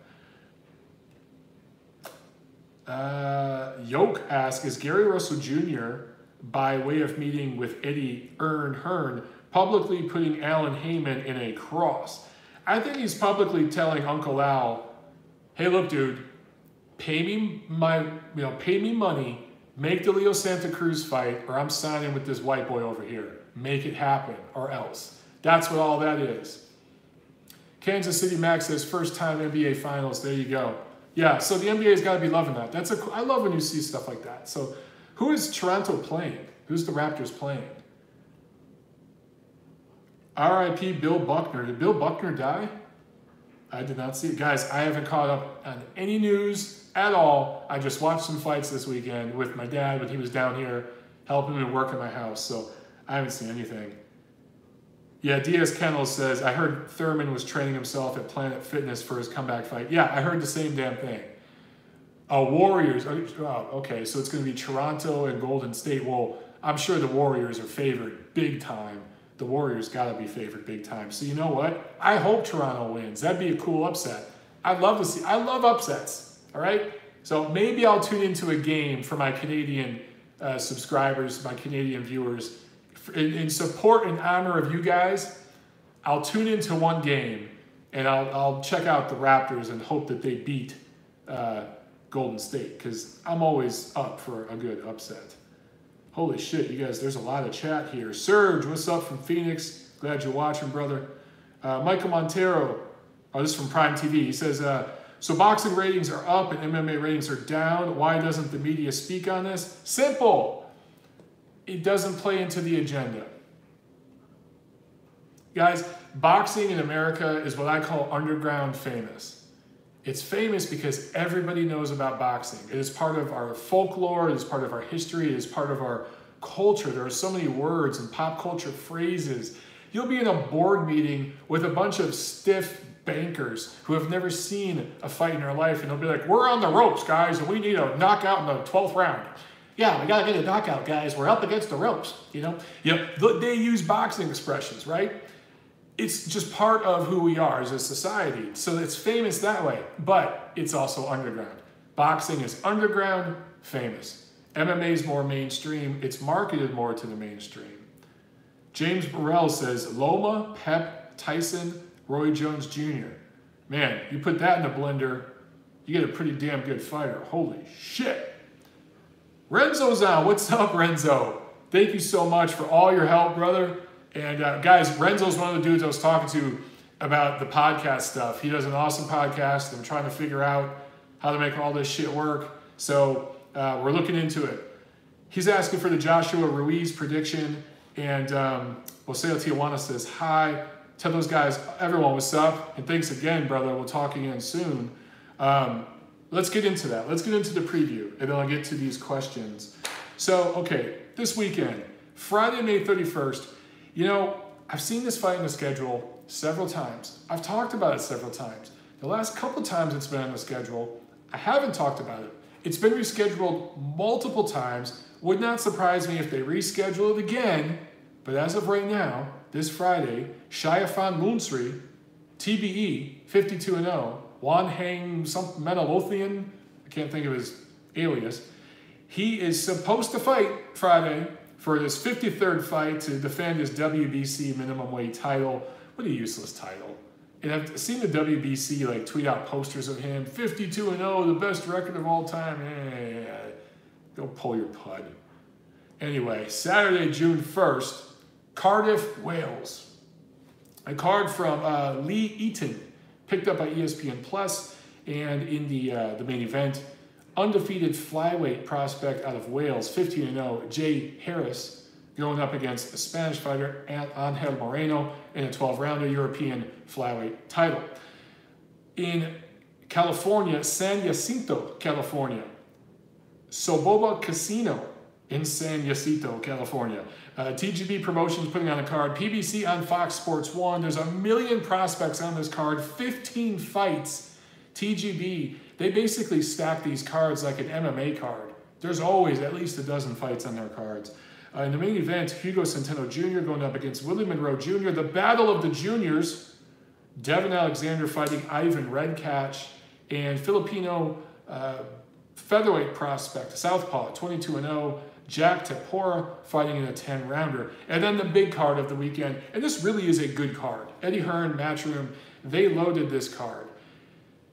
Yoke asks, is Gary Russell Jr., by way of meeting with Eddie Hearn, publicly putting Alan Heyman in a cross? I think he's publicly telling Uncle Al, hey, look, dude, pay me money, make the Leo Santa Cruz fight, or I'm signing with this white boy over here. Make it happen, or else. That's what all that is. Kansas City Max says first time NBA Finals. There you go. Yeah, so the NBA's got to be loving that. I love when you see stuff like that. So who is Toronto playing? Who's the Raptors playing? R.I.P. Bill Buckner. Did Bill Buckner die? I did not see it. Guys, I haven't caught up on any news at all. I just watched some fights this weekend with my dad when he was down here helping me work at my house. So I haven't seen anything. Yeah, Diaz Kennels says, I heard Thurman was training himself at Planet Fitness for his comeback fight. Yeah, I heard the same damn thing. Warriors. Oh, okay, so it's going to be Toronto and Golden State. Well, I'm sure the Warriors are favored big time. The Warriors got to be favored big time. So you know what? I hope Toronto wins. That'd be a cool upset. I'd love to see. I love upsets. All right? So maybe I'll tune into a game for my Canadian subscribers, my Canadian viewers. In support and honor of you guys, I'll tune into one game and I'll check out the Raptors and hope that they beat Golden State, because I'm always up for a good upset. Holy shit, you guys, there's a lot of chat here. Serge, what's up from Phoenix? Glad you're watching, brother. Michael Montero, this is from Prime TV. He says, so boxing ratings are up and MMA ratings are down. Why doesn't the media speak on this? Simple. It doesn't play into the agenda. Guys, boxing in America is what I call underground famous. It's famous because everybody knows about boxing. It is part of our folklore, it is part of our history, it is part of our culture. There are so many words and pop culture phrases. You'll be in a board meeting with a bunch of stiff bankers who have never seen a fight in their life, and they'll be like, we're on the ropes, guys, and we need a knockout in the 12th round. Yeah, we got to get a knockout, guys. We're up against the ropes, you know? They use boxing expressions, right? It's just part of who we are as a society. So it's famous that way, but it's also underground. Boxing is underground, famous. MMA is more mainstream. It's marketed more to the mainstream. James Burrell says, Loma, Pep, Tyson, Roy Jones Jr. Man, you put that in a blender, you get a pretty damn good fighter. Holy shit. Renzo's on. What's up, Renzo? Thank you so much for all your help, brother. And guys, Renzo's one of the dudes I was talking to about the podcast stuff. He does an awesome podcast. I'm trying to figure out how to make all this shit work. So we're looking into it. He's asking for the Joshua Ruiz prediction. And Oseo Tijuana says, hi. Tell those guys, everyone, what's up? And thanks again, brother. We'll talk again soon. Let's get into that. Let's get into the preview, and then I'll get to these questions. So, okay, this weekend, Friday, May 31st, you know, I've seen this fight in the schedule several times. I've talked about it several times. The last couple times it's been on the schedule, I haven't talked about it. It's been rescheduled multiple times. Would not surprise me if they reschedule it again, but as of right now, this Friday, Shiafan Lunsri, TBE, 52-0, Juan Hang Menalothian, I can't think of his alias. He is supposed to fight Friday for his 53rd fight to defend his WBC minimum weight title. What a useless title. And I've seen the WBC like tweet out posters of him, 52-0, the best record of all time. Go pull your pud. Anyway, Saturday, June 1st, Cardiff, Wales. A card from Lee Eaton, picked up by ESPN Plus, and in the main event, undefeated flyweight prospect out of Wales, 15-0, Jay Harris, going up against a Spanish fighter, Angel Moreno, in a 12-rounder European flyweight title. In California, San Jacinto, California, Soboba Casino in San Jacinto, California. TGB Promotions putting on a card. PBC on Fox Sports 1. There's 1 million prospects on this card, 15 fights. TGB, they basically stack these cards like an MMA card. There's always at least a dozen fights on their cards. In the main event, Hugo Centeno Jr. going up against Willie Monroe Jr. The battle of the juniors. Devin Alexander fighting Ivan Redkach, and Filipino featherweight prospect, Southpaw, 22-0, Jack Tapora fighting in a 10-rounder. And then the big card of the weekend, and this really is a good card. Eddie Hearn, Matchroom, they loaded this card.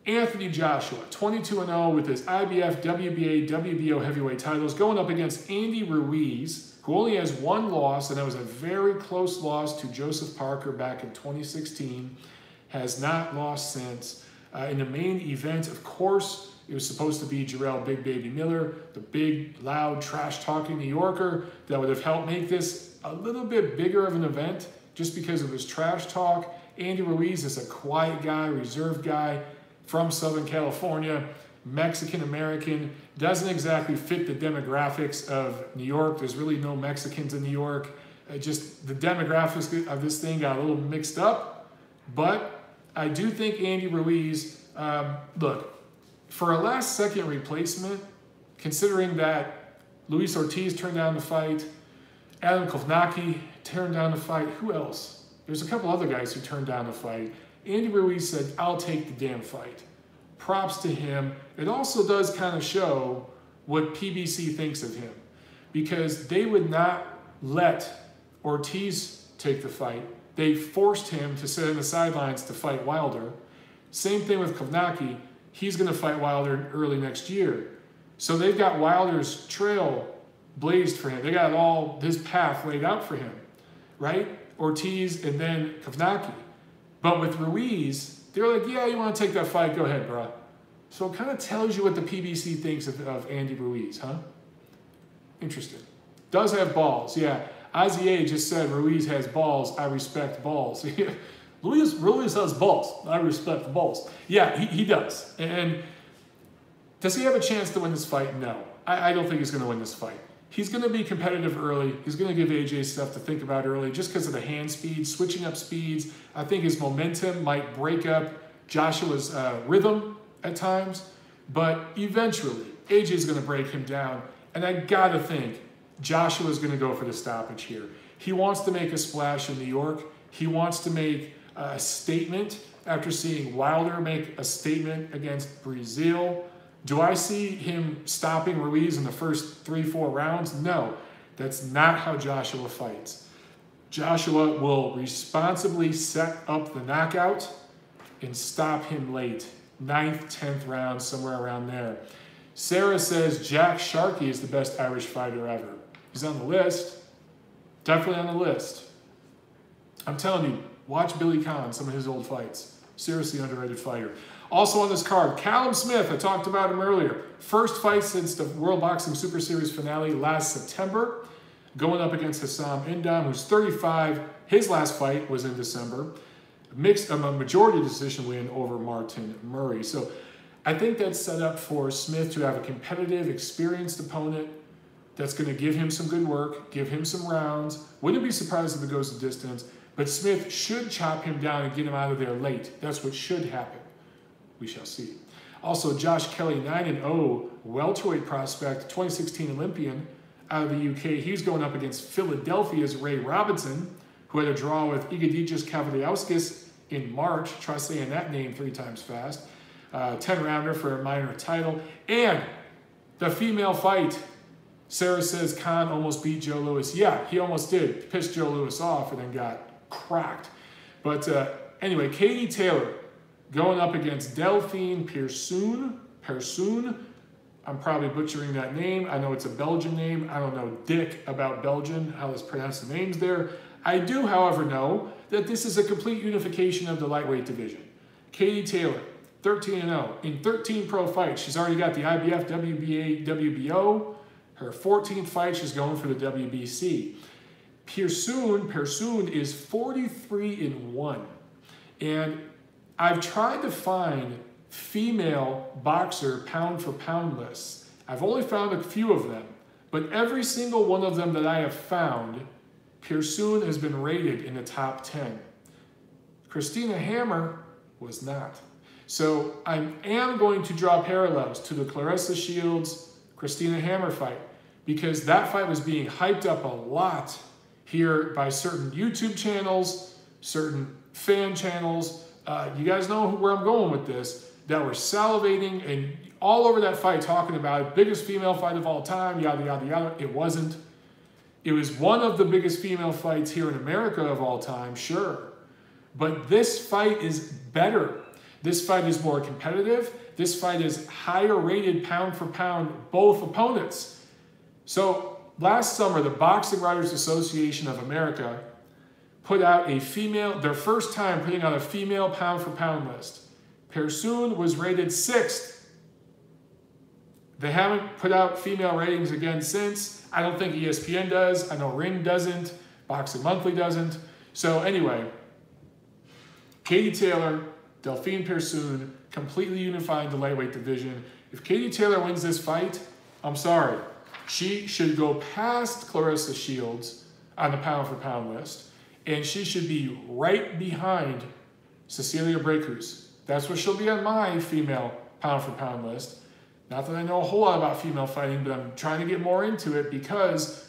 Anthony Joshua, 22-0 with his IBF, WBA, WBO heavyweight titles, going up against Andy Ruiz, who only has 1 loss, and that was a very close loss to Joseph Parker back in 2016. Has not lost since. In the main event, of course, it was supposed to be Jarrell Big Baby Miller, the big, loud, trash-talking New Yorker that would have helped make this a little bit bigger of an event just because of his trash talk. Andy Ruiz is a quiet guy, reserved guy from Southern California, Mexican-American, doesn't exactly fit the demographics of New York. There's really no Mexicans in New York. Just the demographics of this thing got a little mixed up, but I do think Andy Ruiz, look, for a last-second replacement, considering that Luis Ortiz turned down the fight, Adam Kovnacki turned down the fight, who else? There's a couple other guys who turned down the fight. Andy Ruiz said, I'll take the damn fight. Props to him. It also does kind of show what PBC thinks of him, because they would not let Ortiz take the fight. They forced him to sit on the sidelines to fight Wilder. Same thing with Kovnacki. He's going to fight Wilder early next year. So they've got Wilder's trail blazed for him. They got all his path laid out for him, right? Ortiz and then Kovnacki. But with Ruiz, they're like, yeah, you want to take that fight? Go ahead, bro. So it kind of tells you what the PBC thinks of Andy Ruiz, huh? Interesting. Does have balls, yeah. Azier just said Ruiz has balls. I respect balls. Ruiz has balls. I respect balls. Yeah, he does. And does he have a chance to win this fight? No. I don't think he's going to win this fight. He's going to be competitive early. He's going to give AJ stuff to think about early just because of the hand speed, switching up speeds. I think his momentum might break up Joshua's rhythm at times. But eventually, AJ's going to break him down. And I got to think Joshua's going to go for the stoppage here. He wants to make a splash in New York. He wants to make a statement after seeing Wilder make a statement against Brazil. Do I see him stopping Ruiz in the first 3-4 rounds? No, that's not how Joshua fights. Joshua will responsibly set up the knockout and stop him late. 9th, 10th round, somewhere around there. Sarah says Jack Sharkey is the best Irish fighter ever. He's on the list. Definitely on the list. I'm telling you, watch Billy Conn, some of his old fights. Seriously underrated fighter. Also on this card, Callum Smith. I talked about him earlier. First fight since the World Boxing Super Series finale last September. Going up against Hassam Indam, who's 35. His last fight was in December. A majority decision win over Martin Murray. So I think that's set up for Smith to have a competitive, experienced opponent that's going to give him some good work, give him some rounds. Wouldn't be surprised if it goes the distance, but Smith should chop him down and get him out of there late. That's what should happen. We shall see. Also, Josh Kelly, 9-0, welterweight prospect, 2016 Olympian out of the UK. He's going up against Philadelphia's Ray Robinson, who had a draw with Egidijus Kavaliauskas in March. Try saying that name 3 times fast. 10-rounder for a minor title. And the female fight, Sarah says Khan almost beat Joe Louis. Yeah, he almost did. Pissed Joe Louis off and then got cracked. But anyway, Katie Taylor going up against Delphine Persoon. I'm probably butchering that name. I know it's a Belgian name. I don't know dick about Belgian, how to pronounce the names there. I do, however, know that this is a complete unification of the lightweight division. Katie Taylor, 13-0. In 13 pro fights, she's already got the IBF, WBA, WBO. Her 14th fight, she's going for the WBC. Persoon is 43-1. And I've tried to find female boxer pound for pound lists. I've only found a few of them, but every single one of them that I have found, Persoon has been rated in the top 10. Christina Hammer was not. So I am going to draw parallels to the Claressa Shields Christina Hammer fight, because that fight was being hyped up a lot here by certain YouTube channels, certain fan channels. You guys know where I'm going with this, that were salivating and all over that fight talking about it. Biggest female fight of all time, yada, yada, yada. It wasn't. It was one of the biggest female fights here in America of all time, sure. But this fight is better. This fight is more competitive. This fight is higher rated pound for pound, both opponents. So last summer, the Boxing Writers Association of America put out a female, their first time putting out a female pound for pound list. Persoon was rated 6th. They haven't put out female ratings again since. I don't think ESPN does. I know Ring doesn't. Boxing Monthly doesn't. So anyway, Katie Taylor, Delphine Persoon, completely unifying the lightweight division. If Katie Taylor wins this fight, I'm sorry. She should go past Claressa Shields on the pound for pound list, and she should be right behind Cecilia Brækhus. That's what she'll be on my female pound for pound list. Not that I know a whole lot about female fighting, but I'm trying to get more into it because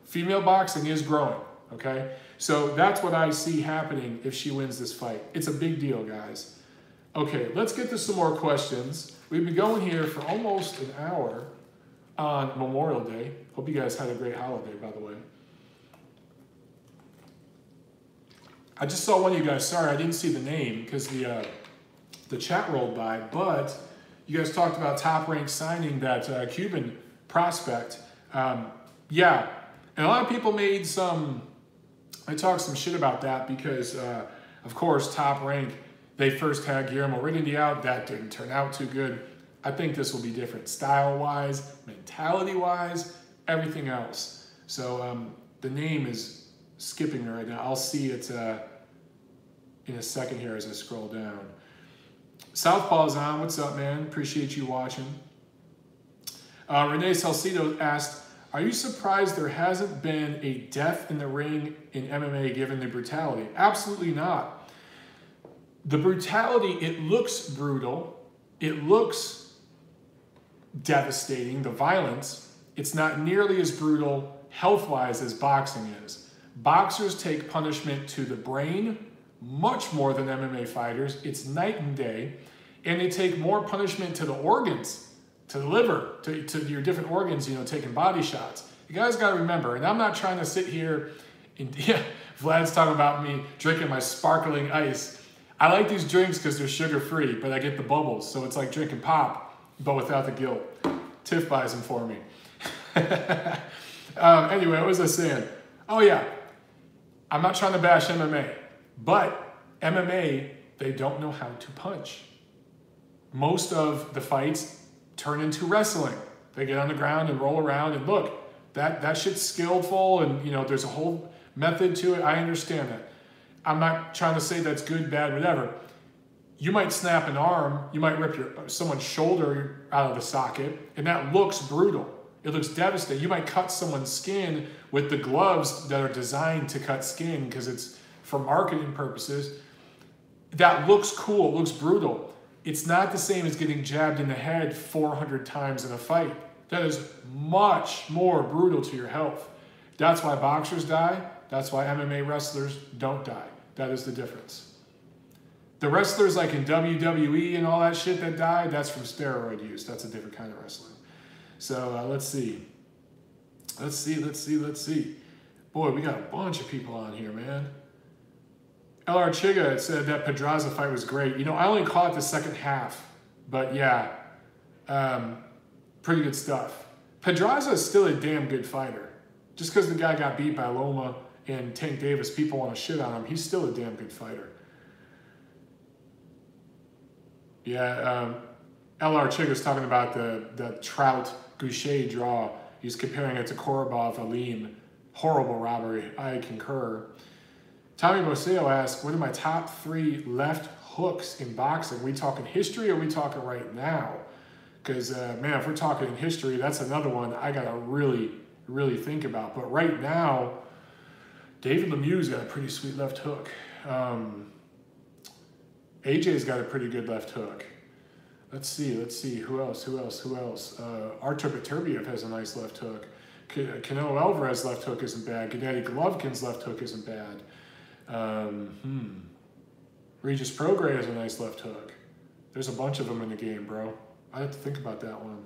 female boxing is growing, okay? So that's what I see happening if she wins this fight. It's a big deal, guys. Okay, let's get to some more questions. We've been going here for almost an hour on Memorial Day. Hope you guys had a great holiday, by the way. I just saw one of you guys. Sorry, I didn't see the name because the chat rolled by, but you guys talked about Top Rank signing that Cuban prospect. Yeah, and a lot of people made I talked some shit about that because, of course, Top Rank, they first had Guillermo Rigondeaux out. That didn't turn out too good. I think this will be different style-wise, mentality-wise, everything else. So the name is skipping me right now. I'll see it in a second here as I scroll down. Southpaw's on. What's up, man? Appreciate you watching. Renee Salcido asked, are you surprised there hasn't been a death in the ring in MMA given the brutality? Absolutely not. The brutality, it looks brutal. It looks devastating. The violence, it's not nearly as brutal health-wise as boxing is. Boxers take punishment to the brain much more than MMA fighters. It's night and day. And they take more punishment to the organs, to the liver, to your different organs, you know, taking body shots. You guys got to remember, and I'm not trying to sit here and, yeah, Vlad's talking about me drinking my sparkling ice. I like these drinks because they're sugar-free, but I get the bubbles, so it's like drinking pop, but without the guilt. Tiff buys them for me. Anyway, what was I saying? Oh, yeah. I'm not trying to bash MMA, but MMA, they don't know how to punch. Most of the fights turn into wrestling. They get on the ground and roll around, and look, that shit's skillful, and, you know, there's a whole method to it. I understand that. I'm not trying to say that's good, bad, whatever. You might snap an arm, you might rip someone's shoulder out of the socket, and that looks brutal. It looks devastating. You might cut someone's skin with the gloves that are designed to cut skin because it's for marketing purposes. That looks cool, it looks brutal. It's not the same as getting jabbed in the head 400 times in a fight. That is much more brutal to your health. That's why boxers die. That's why MMA wrestlers don't die. That is the difference. The wrestlers like in WWE and all that shit that die, that's from steroid use. That's a different kind of wrestling. So let's see. Let's see. Boy, we got a bunch of people on here, man. LR Chiga said that Pedraza fight was great. You know, I only caught the second half, but yeah, pretty good stuff. Pedraza is still a damn good fighter. Just because the guy got beat by Loma and Tank Davis, people want to shit on him, he's still a damn good fighter. Yeah, LR Chiga's talking about the Trout-Goucher draw. He's comparing it to Korobov-Alim. Horrible robbery. I concur. Tommy Moseo asks, what are my top 3 left hooks in boxing? Are we talking history or are we talking right now? Because, man, if we're talking in history, that's another one I got to really, really think about. But right now, David Lemieux's got a pretty sweet left hook. AJ's got a pretty good left hook. Let's see. Who else? Artur Beterbiev has a nice left hook. Canelo Alvarez's left hook isn't bad. Gennady Golovkin's left hook isn't bad. Regis Prograis has a nice left hook. There's a bunch of them in the game, bro. I have to think about that one.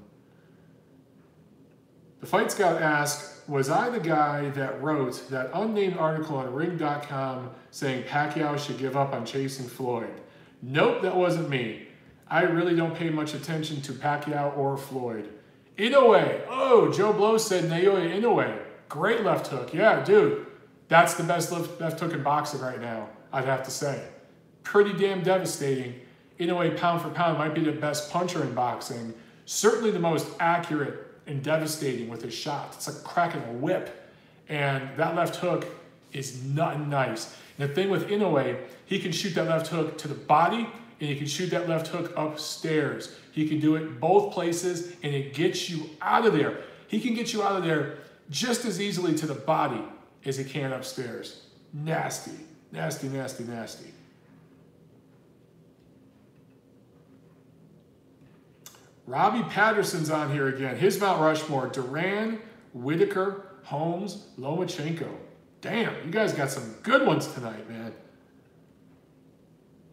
The Fight Scout asked, was I the guy that wrote that unnamed article on Ring.com saying Pacquiao should give up on chasing Floyd? Nope, that wasn't me. I really don't pay much attention to Pacquiao or Floyd. Inoue. Oh, Joe Blow said Naoya Inoue. Great left hook. Yeah, dude. That's the best left hook in boxing right now, I'd have to say. Pretty damn devastating. Inoue, pound for pound, might be the best puncher in boxing. Certainly the most accurate and devastating with his shot. It's like cracking a whip. And that left hook is nothing nice. And the thing with Inoue, he can shoot that left hook to the body and he can shoot that left hook upstairs. He can do it both places and it gets you out of there. He can get you out of there just as easily to the body as he can upstairs. Nasty, nasty, nasty, nasty. Robbie Patterson's on here again. His Mount Rushmore: Duran, Whitaker, Holmes, Lomachenko. Damn, you guys got some good ones tonight, man.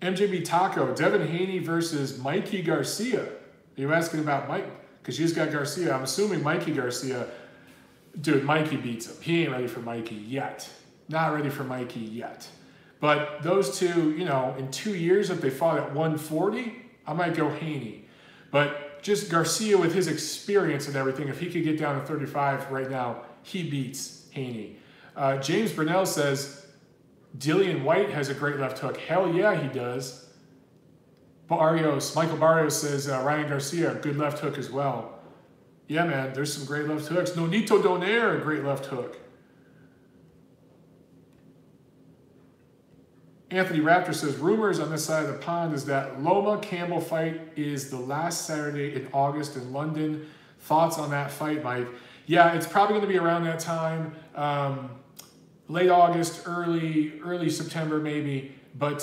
MJB Taco, Devin Haney versus Mikey Garcia. Are you asking about Mike? Because you just got Garcia. I'm assuming Mikey Garcia. Dude, Mikey beats him. He ain't ready for Mikey yet. Not ready for Mikey yet. But those two, you know, in 2 years, if they fought at 140, I might go Haney. But just Garcia with his experience and everything, if he could get down to 35 right now, he beats Haney. James Burnell says, Dillian White has a great left hook. Hell yeah, he does. Michael Barrios says, Ryan Garcia, good left hook as well. Yeah, man, there's some great left hooks. Nonito Donaire, a great left hook. Anthony Raptor says, rumors on this side of the pond is that Loma-Campbell fight is the last Saturday in August in London. Thoughts on that fight, Mike? Yeah, it's probably going to be around that time. Late August, early September maybe. But,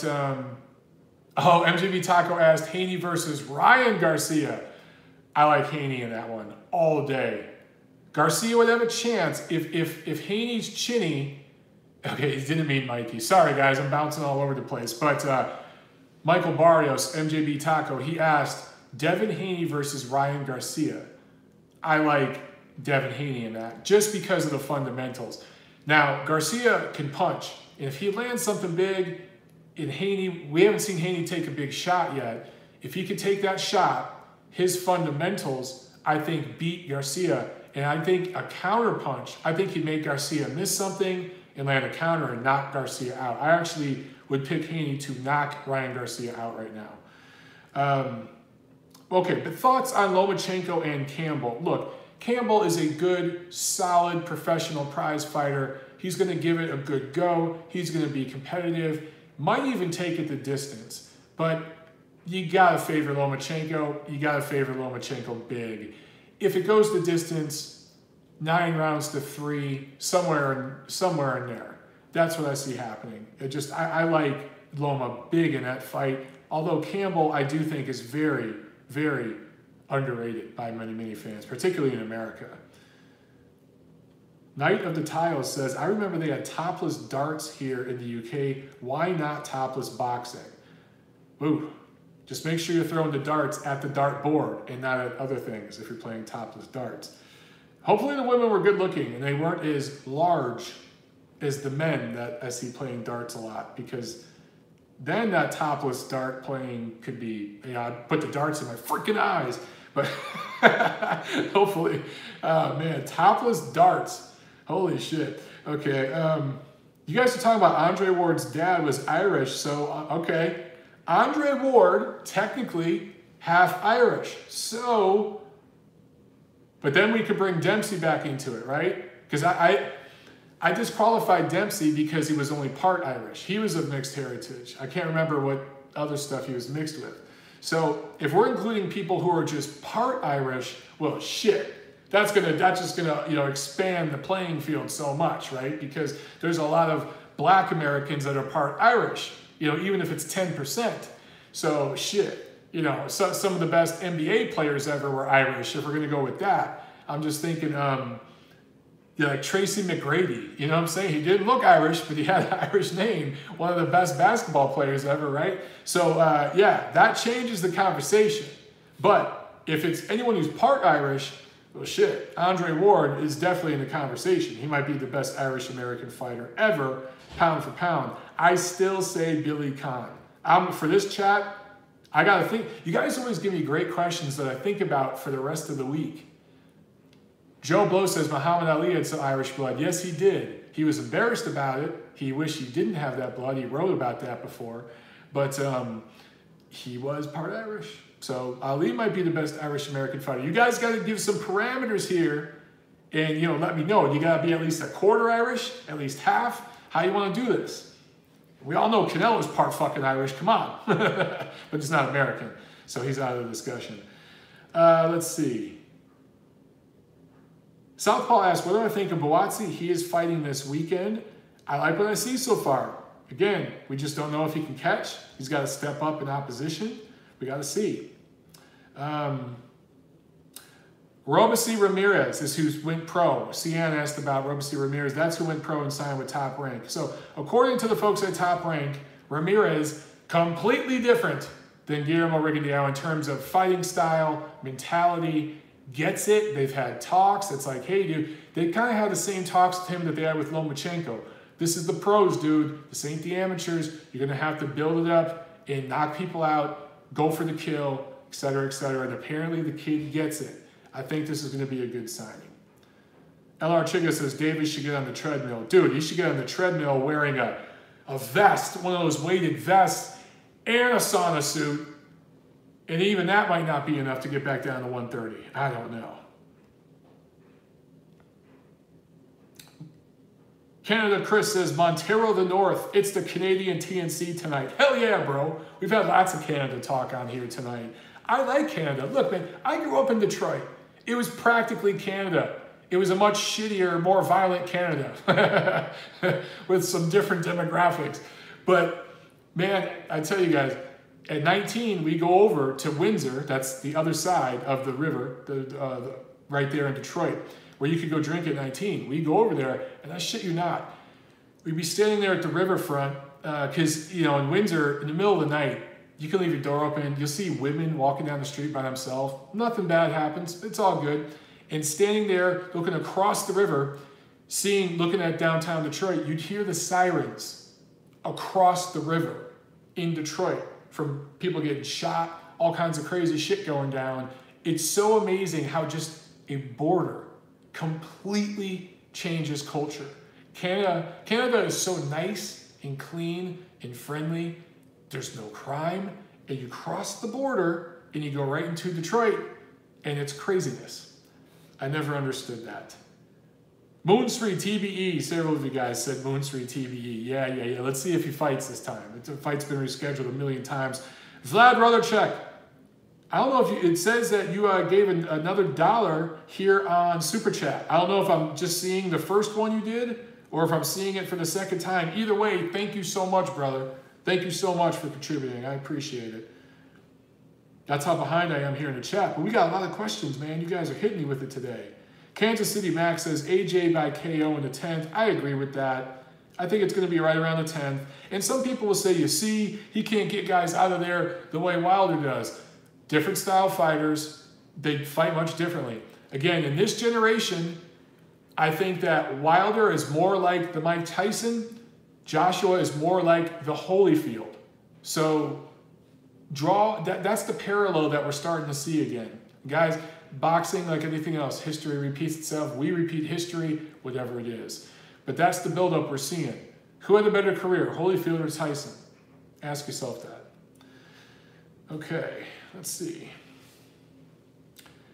MJB Taco asked, Haney versus Ryan Garcia. I like Haney in that one all day. Garcia would have a chance if Haney's chinny. Okay, he didn't mean Mikey. Sorry, guys, I'm bouncing all over the place. But Michael Barrios, MJB Taco, he asked Devin Haney versus Ryan Garcia. I like Devin Haney in that just because of the fundamentals. Now, Garcia can punch. And if he lands something big in Haney, we haven't seen Haney take a big shot yet. If he could take that shot, his fundamentals, I think, beat Garcia. And I think a counter punch, I think he'd make Garcia miss something and land a counter and knock Garcia out. I actually would pick Haney to knock Ryan Garcia out right now. Okay, but thoughts on Lomachenko and Campbell. Look, Campbell is a good, solid, professional prize fighter. He's going to give it a good go. He's going to be competitive. Might even take it the distance. But you got to favor Lomachenko. You got to favor Lomachenko big. If it goes the distance, 9 rounds to 3, somewhere in there. That's what I see happening. I like Loma big in that fight. Although Campbell, I do think, is very, very underrated by many, many fans, particularly in America. Knight of the Tiles says, I remember they had topless darts here in the UK. Why not topless boxing? Ooh, just make sure you're throwing the darts at the dart board and not at other things if you're playing topless darts. Hopefully the women were good looking and they weren't as large as the men that I see playing darts a lot, because then that topless dart playing could be, I'd put the darts in my freaking eyes, but hopefully, man, topless darts, holy shit. Okay, you guys are talking about Andre Ward's dad was Irish, so, okay. Andre Ward, technically half Irish, so, but then we could bring Dempsey back into it, right? Because I disqualified Dempsey because he was only part Irish. He was of mixed heritage. I can't remember what other stuff he was mixed with. So if we're including people who are just part Irish, well, shit. That's just gonna expand the playing field so much, right? Because there's a lot of black Americans that are part Irish, even if it's 10%. So shit, so, some of the best NBA players ever were Irish, if we're gonna go with that. I'm just thinking, like Tracy McGrady, you know what I'm saying? He didn't look Irish, but he had an Irish name. One of the best basketball players ever, right? So yeah, that changes the conversation. But if it's anyone who's part Irish, well shit, Andre Ward is definitely in the conversation. He might be the best Irish-American fighter ever, pound for pound. I still say Billy Conn. For this chat, I gotta think. You guys always give me great questions that I think about for the rest of the week. Joe Blow says Muhammad Ali had some Irish blood. Yes, he did. He was embarrassed about it. He wished he didn't have that blood. He wrote about that before. But he was part Irish. So Ali might be the best Irish-American fighter. You guys got to give some parameters here and, let me know. You got to be at least a quarter Irish, at least half. How you want to do this? We all know Canelo's part fucking Irish. Come on. But he's not American. So he's out of the discussion. Let's see. Southpaw asks, what do I think of Buatsi? He is fighting this weekend. I like what I see so far. Again, we just don't know if he can catch. He's got to step up in opposition. We got to see. Robeisy Ramirez is who went pro. Cian asked about Robeisy Ramirez. That's who went pro and signed with Top Rank. So according to the folks at Top Rank, Ramirez, completely different than Guillermo Rigondeaux in terms of fighting style, mentality, gets it. They've had talks. It's like, hey, dude, they kind of had the same talks with him that they had with Lomachenko. This is the pros, dude. This ain't the amateurs. You're going to have to build it up and knock people out, go for the kill, et cetera, et cetera. And apparently the kid gets it. I think this is going to be a good signing. LR Chiga says Davis should get on the treadmill. Dude, he should get on the treadmill wearing a vest, one of those weighted vests, and a sauna suit. And even that might not be enough to get back down to 130. I don't know. Canada Chris says, Montero the North. It's the Canadian TNC tonight. Hell yeah, bro. We've had lots of Canada talk on here tonight. I like Canada. Look, man, I grew up in Detroit. It was practically Canada. It was a much shittier, more violent Canada with some different demographics. But, man, I tell you guys, at 19, we go over to Windsor. That's the other side of the river, right there in Detroit, where you could go drink at 19. We go over there, and I shit you not. We'd be standing there at the riverfront because, in Windsor, in the middle of the night, you can leave your door open. You'll see women walking down the street by themselves. Nothing bad happens. It's all good. And standing there, looking across the river, looking at downtown Detroit, you'd hear the sirens across the river in Detroit from people getting shot, all kinds of crazy shit going down. It's so amazing how just a border completely changes culture. Canada is so nice and clean and friendly. There's no crime. And you cross the border and you go right into Detroit and it's craziness. I never understood that. Moonsree TBE, several of you guys said Moonsree TBE. Yeah. Let's see if he fights this time. The fight's been rescheduled a million times. Vlad Rotherchek. I don't know if it says that you gave another $1 here on Super Chat. I don't know if I'm just seeing the first one you did or if I'm seeing it for the second time. Either way, thank you so much, brother. Thank you so much for contributing. I appreciate it. That's how behind I am here in the chat. But we got a lot of questions, man. You guys are hitting me with it today. Kansas City Max says AJ by KO in the 10th. I agree with that. I think it's going to be right around the 10th. And some people will say, you see, he can't get guys out of there the way Wilder does. Different style fighters. They fight much differently. Again, in this generation, I think that Wilder is more like the Mike Tyson. Joshua is more like the Holyfield. So that's the parallel that we're starting to see again. Guys, boxing, like anything else, history repeats itself. We repeat history, whatever it is. But that's the buildup we're seeing. Who had a better career, Holyfield or Tyson? Ask yourself that. Okay, let's see.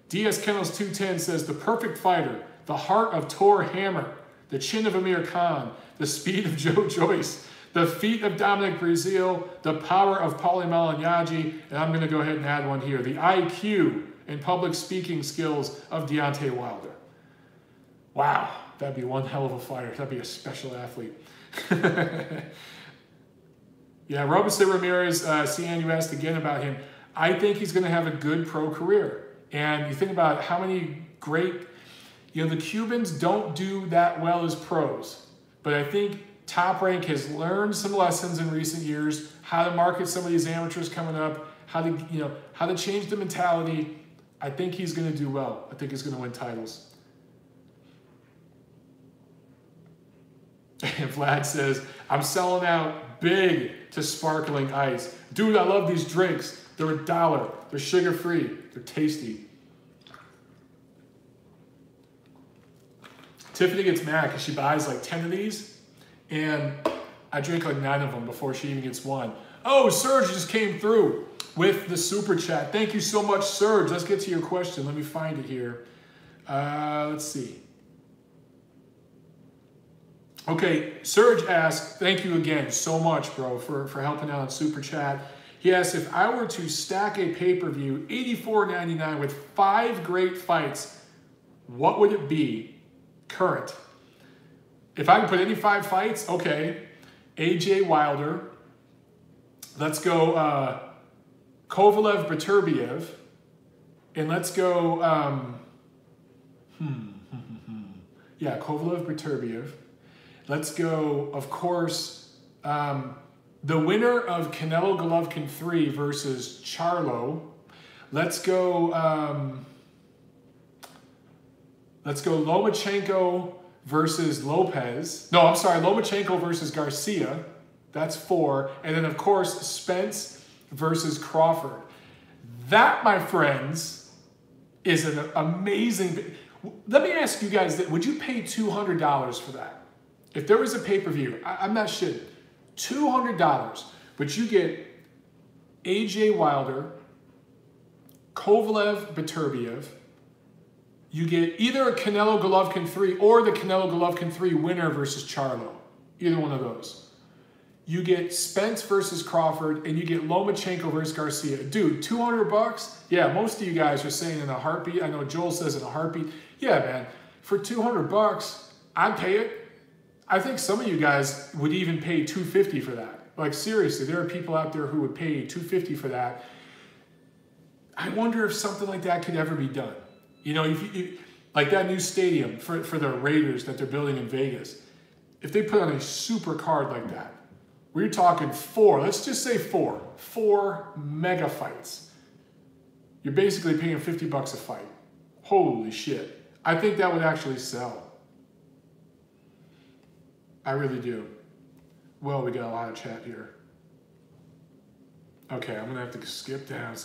DS Kennels 210 says, the perfect fighter, the heart of Tor Hammer, the chin of Amir Khan, the speed of Joe Joyce, the feet of Dominic Breazeale, the power of Paulie Malignaggi, and I'm going to go ahead and add one here, the IQ and public speaking skills of Deontay Wilder. Wow, that'd be one hell of a fighter. That'd be a special athlete. Yeah, Robinson Ramirez, CN, you asked again about him. I think he's going to have a good pro career. And you think about how many great, the Cubans don't do that well as pros. But I think Top Rank has learned some lessons in recent years, how to market some of these amateurs coming up, how to change the mentality. I think he's going to do well. I think he's going to win titles. And Vlad says, I'm selling out big to sparkling ice. Dude, I love these drinks. They're $1. They're sugar-free. They're tasty. Tiffany gets mad because she buys like 10 of these, and I drink like 9 of them before she even gets one. Oh, Serge just came through with the super chat. Thank you so much, Serge. Let's get to your question. Let me find it here. Let's see. Okay, Serge asked, thank you again so much, bro, for helping out on Super Chat. He asked, if I were to stack a pay-per-view, $84.99 with 5 great fights, what would it be current? If I could put any 5 fights, okay. AJ Wilder. Let's go Kovalev Beterbiev. And let's go, yeah, Kovalev Beterbiev. Let's go, of course, the winner of Canelo Golovkin 3 versus Charlo. Let's go Lomachenko versus Lopez. No, I'm sorry, Lomachenko versus Garcia. That's 4. And then, of course, Spence versus Crawford. That, my friends, is an amazing... Let me ask you guys, would you pay $200 for that? If there was a pay-per-view, I'm not shitting, $200, but you get AJ Wilder, Kovalev Beterbiev, you get either a Canelo Golovkin 3 or the Canelo Golovkin 3 winner versus Charlo, either one of those. You get Spence versus Crawford, and you get Lomachenko versus Garcia. Dude, $200? Yeah, most of you guys are saying in a heartbeat. I know Joel says in a heartbeat. Yeah, man, for $200, I'd pay it. I think some of you guys would even pay $250 for that. Like, seriously, there are people out there who would pay $250 for that. I wonder if something like that could ever be done. If like that new stadium for the Raiders that they're building in Vegas, if they put on a super card like that, we're talking 4, let's just say 4 mega fights. You're basically paying $50 a fight. Holy shit. I think that would actually sell. I really do. Well, we got a lot of chat here. Okay, I'm going to have to skip down.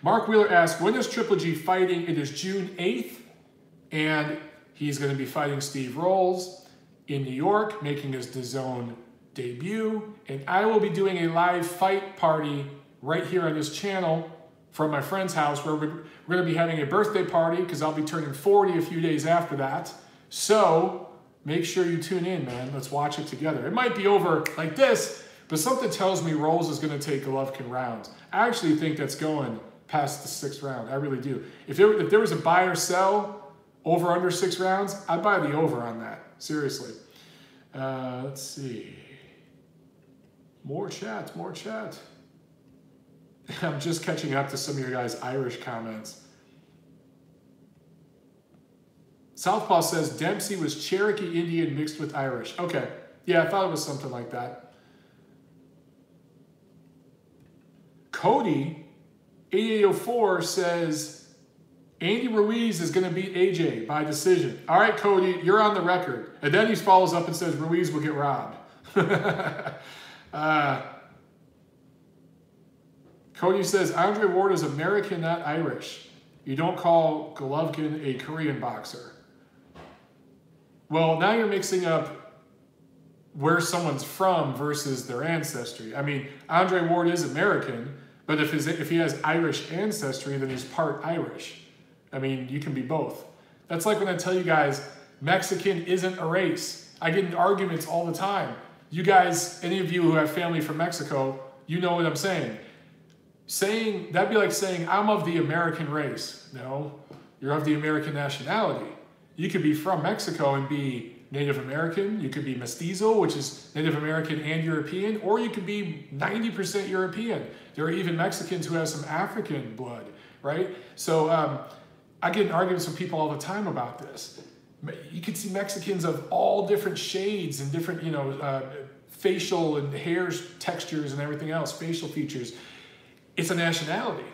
Mark Wheeler asked, when is Triple G fighting? It is June 8th, and he's going to be fighting Steve Rolls in New York, making his DAZN debut, and I will be doing a live fight party right here on this channel from my friend's house, where we're going to be having a birthday party, because I'll be turning 40 a few days after that. So make sure you tune in, man. Let's watch it together. It might be over like this, but something tells me Rolls is going to take Golovkin rounds. I actually think that's going past the 6th round. I really do. If there was a buy or sell over under 6 rounds, I'd buy the over on that. Seriously. Let's see. More chat. I'm just catching up to some of your guys' Irish comments. Southpaw says Dempsey was Cherokee Indian mixed with Irish. Okay. Yeah, I thought it was something like that. Cody, 8804, says Andy Ruiz is going to beat AJ by decision. All right, Cody, you're on the record. And then he follows up and says Ruiz will get robbed. Cody says Andre Ward is American, not Irish. You don't call Golovkin a Korean boxer. Well, now you're mixing up where someone's from versus their ancestry. I mean, Andre Ward is American, but if he has Irish ancestry, then he's part Irish. I mean, you can be both. That's like when I tell you guys, Mexican isn't a race. I get in arguments all the time. You guys, any of you who have family from Mexico, you know what I'm saying. That'd be like saying, I'm of the American race. No, you're of the American nationality. You could be from Mexico and be Native American. You could be mestizo, which is Native American and European, or you could be 90% European. There are even Mexicans who have some African blood, right? So I get in arguments with people all the time about this. You can see Mexicans of all different shades and different, facial and hair textures and everything else, facial features. It's a nationality.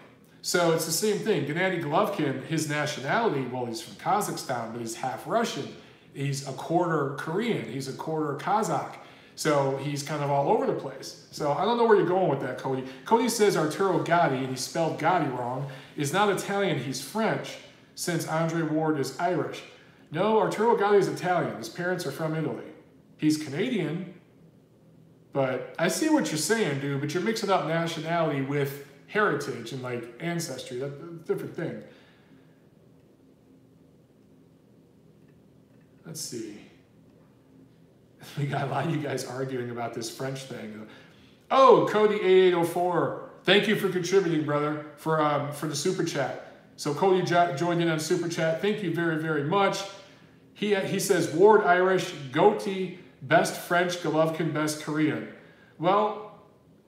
So it's the same thing. Gennady Golovkin, his nationality, well, he's from Kazakhstan, but he's half Russian. He's a quarter Korean. He's a quarter Kazakh. So he's kind of all over the place. So I don't know where you're going with that, Cody. Cody says Arturo Gatti, and he spelled Gatti wrong, is not Italian, he's French, since Andre Ward is Irish. No, Arturo Gatti is Italian. His parents are from Italy. He's Canadian, but I see what you're saying, dude, but you're mixing up nationality with heritage and like ancestry. That's a different thing. Let's see. We got a lot of you guys arguing about this French thing. Oh, Cody 8804. Thank you for contributing, brother, for the super chat. So Cody joined in on super chat. Thank you very, very much. He says Ward Irish, Gotti best French, Golovkin best Korean. Well,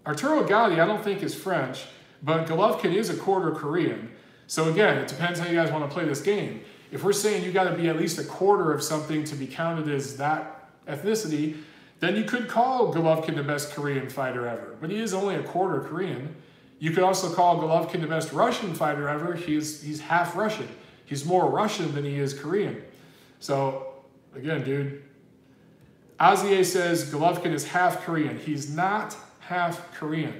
Arturo Gatti I don't think is French, but Golovkin is a quarter Korean. So again, it depends how you guys want to play this game. If we're saying you got to be at least a quarter of something to be counted as that ethnicity, then you could call Golovkin the best Korean fighter ever. But he is only a quarter Korean. You could also call Golovkin the best Russian fighter ever. He's half Russian. He's more Russian than he is Korean. So, again, dude, Azier says Golovkin is half Korean. He's not half Korean.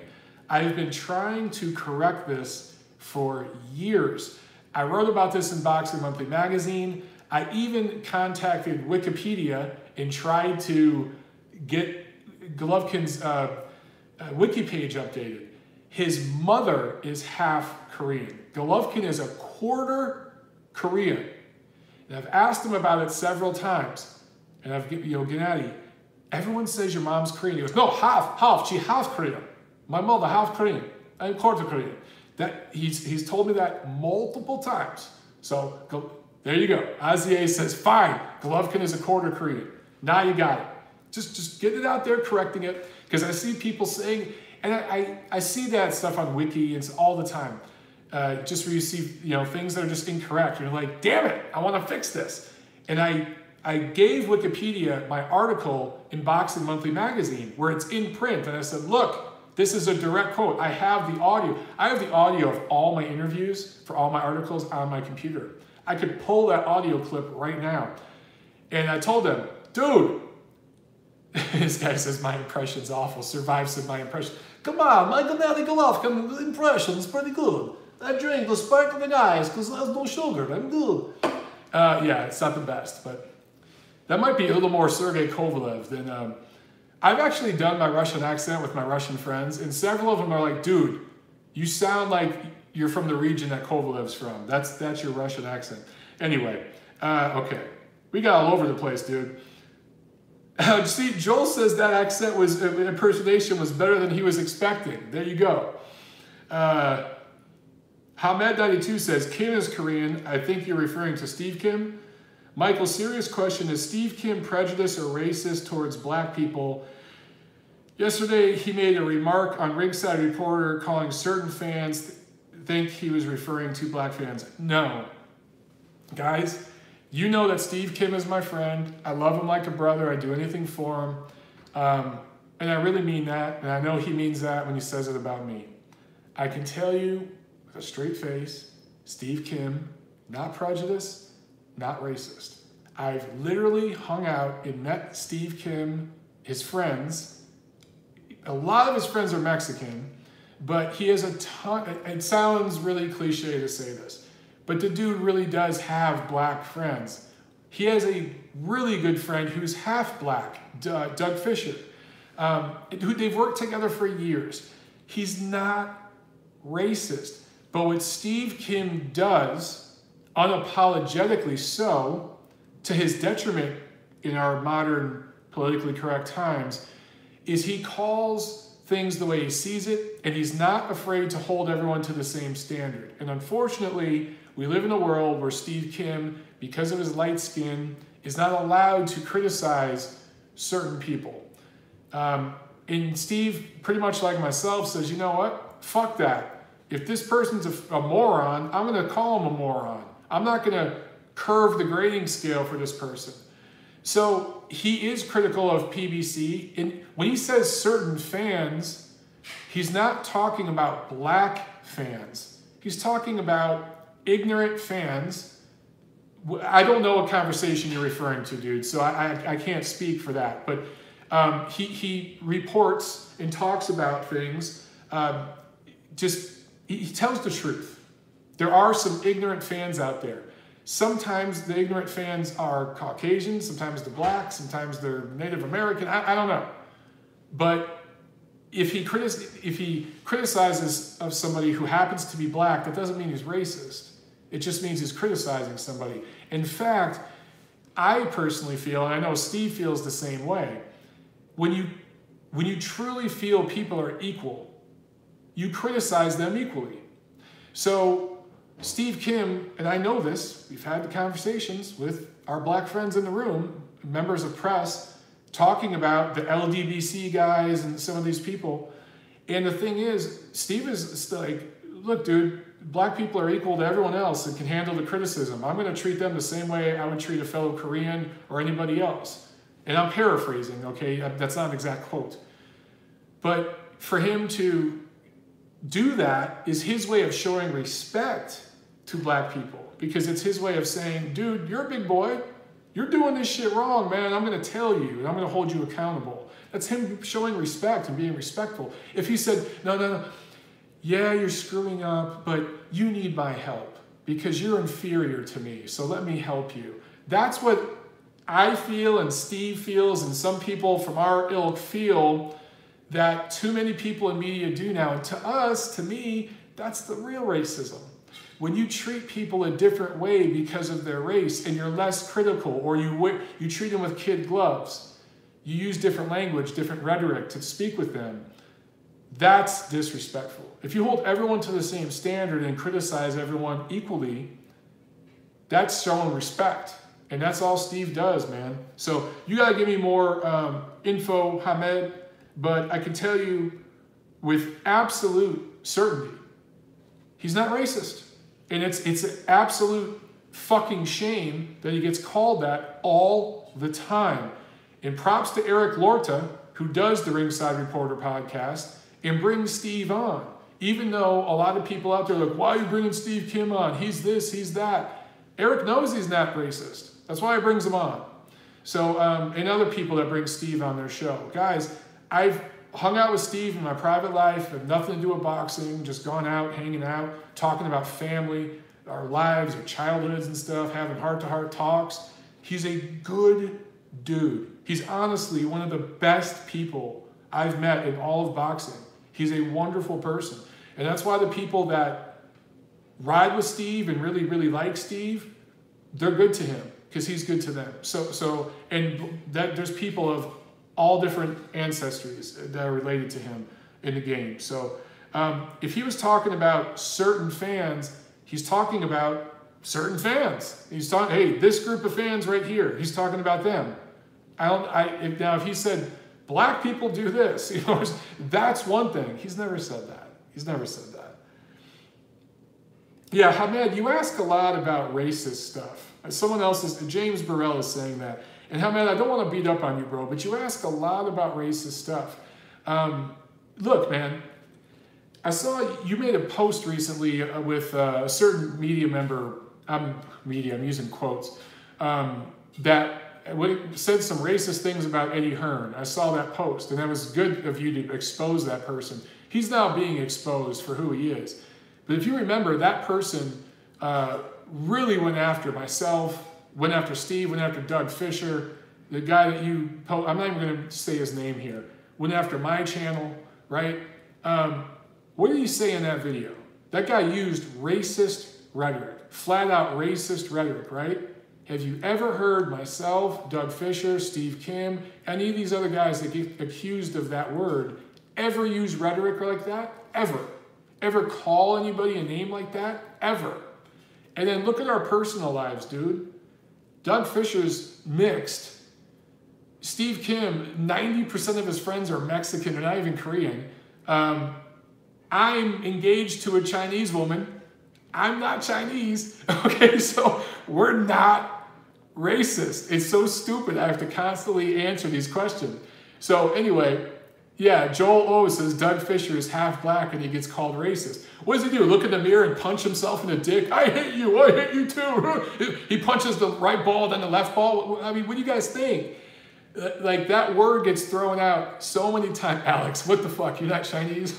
I've been trying to correct this for years. I wrote about this in Boxing Monthly magazine. I even contacted Wikipedia and tried to get Golovkin's wiki page updated. His mother is half Korean. Golovkin is a quarter Korean. And I've asked him about it several times. And I've given, Gennady, everyone says your mom's Korean. He goes, no, half. She half Korean. My mother half Korean. I'm quarter Korean. That he's told me that multiple times. So there you go. Azier says, fine, Golovkin is a quarter Korean. Now you got it. Just get it out there, correcting it. Because I see people saying, and I see that stuff on Wiki and all the time. Just where you see things that are just incorrect. You're like, damn it, I want to fix this. And I gave Wikipedia my article in Boxing Monthly magazine where it's in print. And I said, look, this is a direct quote. I have the audio. I have the audio of all my interviews for all my articles on my computer. I could pull that audio clip right now. And I told them, dude, this guy says my impression's awful. Survive said my impression. Come on, my Gennady Golovkin impression's pretty good. I drink the sparkling ice because there's no sugar. I'm good. Yeah, it's not the best, but that might be a little more Sergey Kovalev than... I've actually done my Russian accent with my Russian friends, and several of them are like, dude, you sound like you're from the region that Kovalev's from. That's your Russian accent. Anyway, okay. We got all over the place, dude. See, Joel says that accent was, impersonation was better than he was expecting. There you go. Hamed92 says, Kim is Korean. I think you're referring to Steve Kim. Michael, serious question. Is Steve Kim prejudiced or racist towards black people? Yesterday, he made a remark on Ringside Reporter calling certain fans think he was referring to black fans. No. Guys, you know that Steve Kim is my friend. I love him like a brother. I do anything for him. And I really mean that. And I know he means that when he says it about me. I can tell you with a straight face, Steve Kim not prejudiced, not racist. I've literally hung out and met Steve Kim, his friends. A lot of his friends are Mexican, but he has a ton, it sounds really cliche to say this, but the dude really does have black friends. He has a really good friend who's half black, Doug Fisher, who they've worked together for years. He's not racist, but what Steve Kim does, unapologetically so, to his detriment in our modern politically correct times, is he calls things the way he sees it, and he's not afraid to hold everyone to the same standard. And unfortunately, we live in a world where Steve Kim, because of his light skin, is not allowed to criticize certain people. And Steve, pretty much like myself, says, you know what? Fuck that. If this person's a moron, I'm going to call him a moron. I'm not going to curve the grading scale for this person. So he is critical of PBC. And when he says certain fans, he's not talking about black fans. He's talking about ignorant fans. I don't know what conversation you're referring to, dude, so I can't speak for that. But he reports and talks about things. He tells the truth. There are some ignorant fans out there. Sometimes the ignorant fans are Caucasian, sometimes they're black, sometimes they're Native American. I don't know. But if he criticizes of somebody who happens to be black, that doesn't mean he's racist. It just means he's criticizing somebody. In fact, I personally feel, and I know Steve feels the same way, when you truly feel people are equal, you criticize them equally. So Steve Kim, and I know this, we've had the conversations with our black friends in the room, members of press, talking about the LDBC guys and some of these people. And the thing is, Steve is like, look, dude, black people are equal to everyone else and can handle the criticism. I'm going to treat them the same way I would treat a fellow Korean or anybody else. And I'm paraphrasing, okay? That's not an exact quote. But for him to do that is his way of showing respect to black people, because it's his way of saying, dude, you're a big boy. You're doing this shit wrong, man. I'm going to tell you, and I'm going to hold you accountable. That's him showing respect and being respectful. If he said, no, yeah, you're screwing up, but you need my help because you're inferior to me, so let me help you. That's what I feel and Steve feels, and some people from our ilk feel that too many people in media do now. And to us, to me, that's the real racism. When you treat people a different way because of their race and you're less critical, or you treat them with kid gloves, you use different language, different rhetoric to speak with them, that's disrespectful. If you hold everyone to the same standard and criticize everyone equally, that's showing respect. And that's all Steve does, man. So you got to give me more info, Hamed, but I can tell you with absolute certainty, he's not racist. And it's an absolute fucking shame that he gets called that all the time. And props to Eric Lorta, who does the Ringside Reporter podcast and brings Steve on. Even though a lot of people out there are like, why are you bringing Steve Kim on? He's this, he's that. Eric knows he's not racist. That's why he brings him on. So, and other people that bring Steve on their show. Guys, I've hung out with Steve in my private life, have nothing to do with boxing, just gone out, hanging out, talking about family, our lives, our childhoods and stuff, having heart-to-heart talks. He's a good dude. He's honestly one of the best people I've met in all of boxing. He's a wonderful person. And that's why the people that ride with Steve and really, really like Steve, they're good to him because he's good to them. And there's people of all different ancestries that are related to him in the game. So if he was talking about certain fans, he's talking about certain fans. He's talking, hey, this group of fans right here, he's talking about them. Now, if he said, black people do this, that's one thing. He's never said that. He's never said that. Yeah, Hamed, you ask a lot about racist stuff. James Burrell is saying that. And Hamed, I don't want to beat up on you, bro, but you ask a lot about racist stuff. Look, man, I saw you made a post recently with a certain media member I'm using quotes, that said some racist things about Eddie Hearn. I saw that post, and that was good of you to expose that person. He's now being exposed for who he is. But if you remember, that person really went after myself, went after Steve, went after Doug Fisher, the guy that I'm not even going to say his name here, went after my channel, right? What did he say in that video? That guy used racist rhetoric, flat out racist rhetoric, right? Have you ever heard myself, Doug Fisher, Steve Kim, any of these other guys that get accused of that word ever use rhetoric like that? Ever? Ever call anybody a name like that? Ever? And then look at our personal lives, dude. Doug Fisher's mixed. Steve Kim, 90% of his friends are Mexican, they're not even Korean. I'm engaged to a Chinese woman. I'm not Chinese. Okay, so we're not racist. It's so stupid. I have to constantly answer these questions. So anyway, yeah, Joel O says Doug Fisher is half black and he gets called racist. What does he do? Look in the mirror and punch himself in the dick? I hate you too. He punches the right ball, then the left ball. I mean, what do you guys think? Like, that word gets thrown out so many times. Alex, what the fuck? You're not Chinese?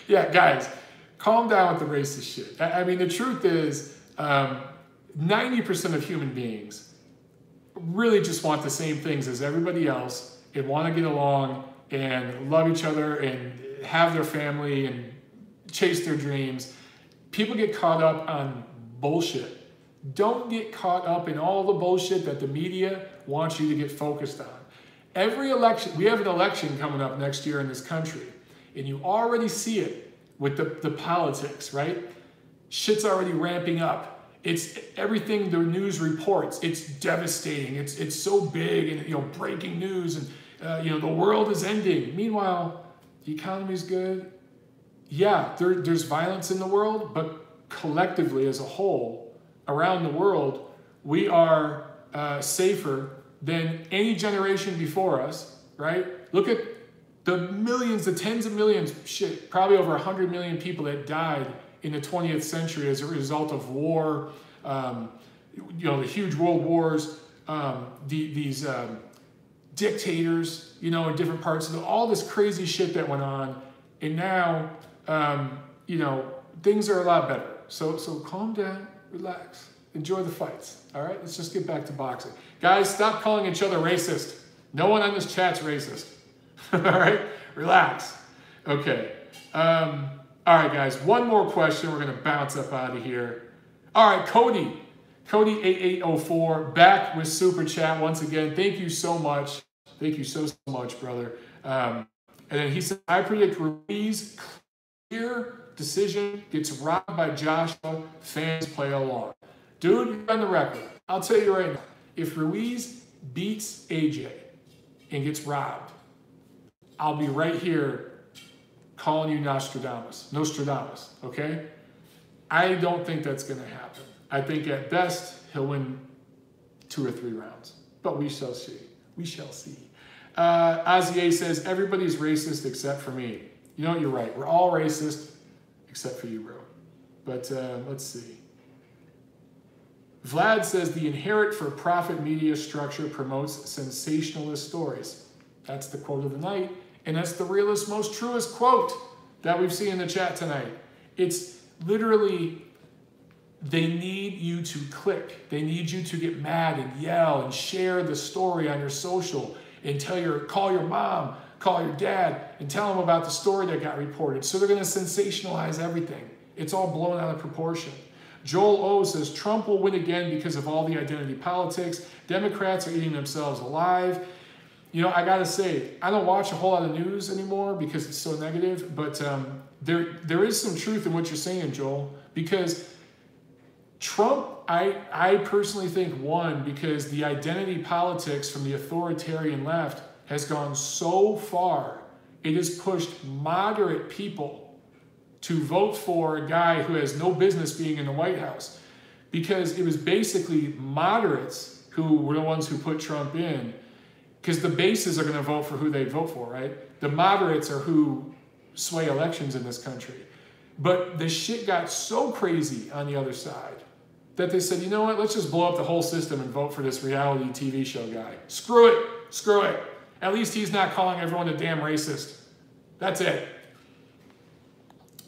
Yeah, guys, calm down with the racist shit. I mean, the truth is, 90% of human beings really just want the same things as everybody else and want to get along and love each other and have their family and chase their dreams. People get caught up on bullshit. Don't get caught up in all the bullshit that the media wants you to get focused on. Every election, we have an election coming up next year in this country, and you already see it with the politics, right? Shit's already ramping up. It's everything the news reports. It's devastating. It's so big, and breaking news, and the world is ending. Meanwhile, the economy's good. Yeah, there's violence in the world, but collectively as a whole, around the world, we are safer than any generation before us, right? Look at the millions, the tens of millions, shit, probably over 100 million people that died in the 20th century as a result of war, the huge world wars, these dictators, in different parts of all this crazy shit that went on. And now, things are a lot better. So calm down. Relax. Enjoy the fights. All right? Let's just get back to boxing. Guys, stop calling each other racist. No one on this chat's racist. All right? Relax. Okay. All right, guys. One more question. We're going to bounce up out of here. All right, Cody. Cody8804 back with Super Chat once again. Thank you so much. Thank you so much, brother. And then he said, I predict Ruiz clear decision, gets robbed by Joshua, fans play along. Dude, you're on the record. I'll tell you right now, if Ruiz beats AJ and gets robbed, I'll be right here calling you Nostradamus, okay? I don't think that's going to happen. I think at best he'll win 2 or 3 rounds, but we shall see. We shall see. Azier says, everybody's racist except for me. You know what? You're right. We're all racist. Except for you, bro. But let's see. Vlad says the inherent for profit media structure promotes sensationalist stories. That's the quote of the night. And that's the realest, most truest quote that we've seen in the chat tonight. It's literally, they need you to click. They need you to get mad and yell and share the story on your social and call your mom, call your dad, and tell them about the story that got reported. So they're going to sensationalize everything. It's all blown out of proportion. Joel O says, Trump will win again because of all the identity politics. Democrats are eating themselves alive. I got to say, I don't watch a whole lot of news anymore because it's so negative, but there is some truth in what you're saying, Joel, because Trump, I personally think, won because the identity politics from the authoritarian left has gone so far, it has pushed moderate people to vote for a guy who has no business being in the White House. Because it was basically moderates who were the ones who put Trump in. Because the bases are going to vote for who they vote for, right? The moderates are who sway elections in this country. But the shit got so crazy on the other side that they said, you know what, let's just blow up the whole system and vote for this reality TV show guy. Screw it. Screw it. At least he's not calling everyone a damn racist. That's it.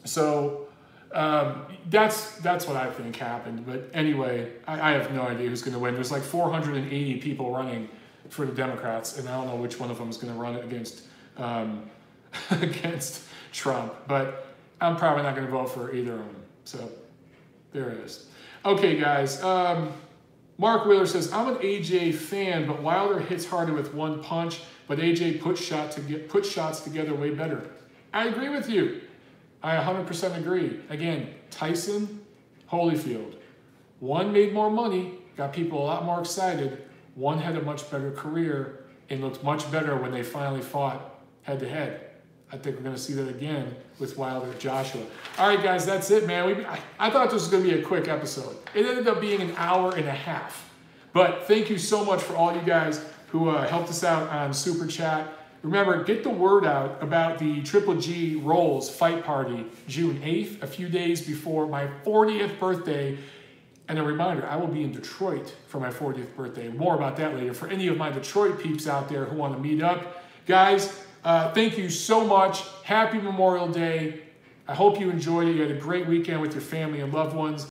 So that's what I think happened. But anyway, I have no idea who's going to win. There's like 480 people running for the Democrats, and I don't know which one of them is going to run against against Trump. But I'm probably not going to vote for either of them. So there it is. Okay, guys. Mark Wheeler says, I'm an AJ fan, but Wilder hits harder with one punch, but AJ puts shots together way better. I agree with you. I 100% agree. Again, Tyson, Holyfield. One made more money, got people a lot more excited. One had a much better career and looked much better when they finally fought head-to-head. I think we're going to see that again with Wilder and Joshua. All right, guys, that's it, man. I thought this was going to be a quick episode. It ended up being an hour and a half. But thank you so much for all you guys who helped us out on Super Chat. Remember, get the word out about the Triple G Rolls Fight Party June 8th, a few days before my 40th birthday. And a reminder, I will be in Detroit for my 40th birthday. More about that later. For any of my Detroit peeps out there who want to meet up. Guys, thank you so much. Happy Memorial Day. I hope you enjoyed it. You had a great weekend with your family and loved ones.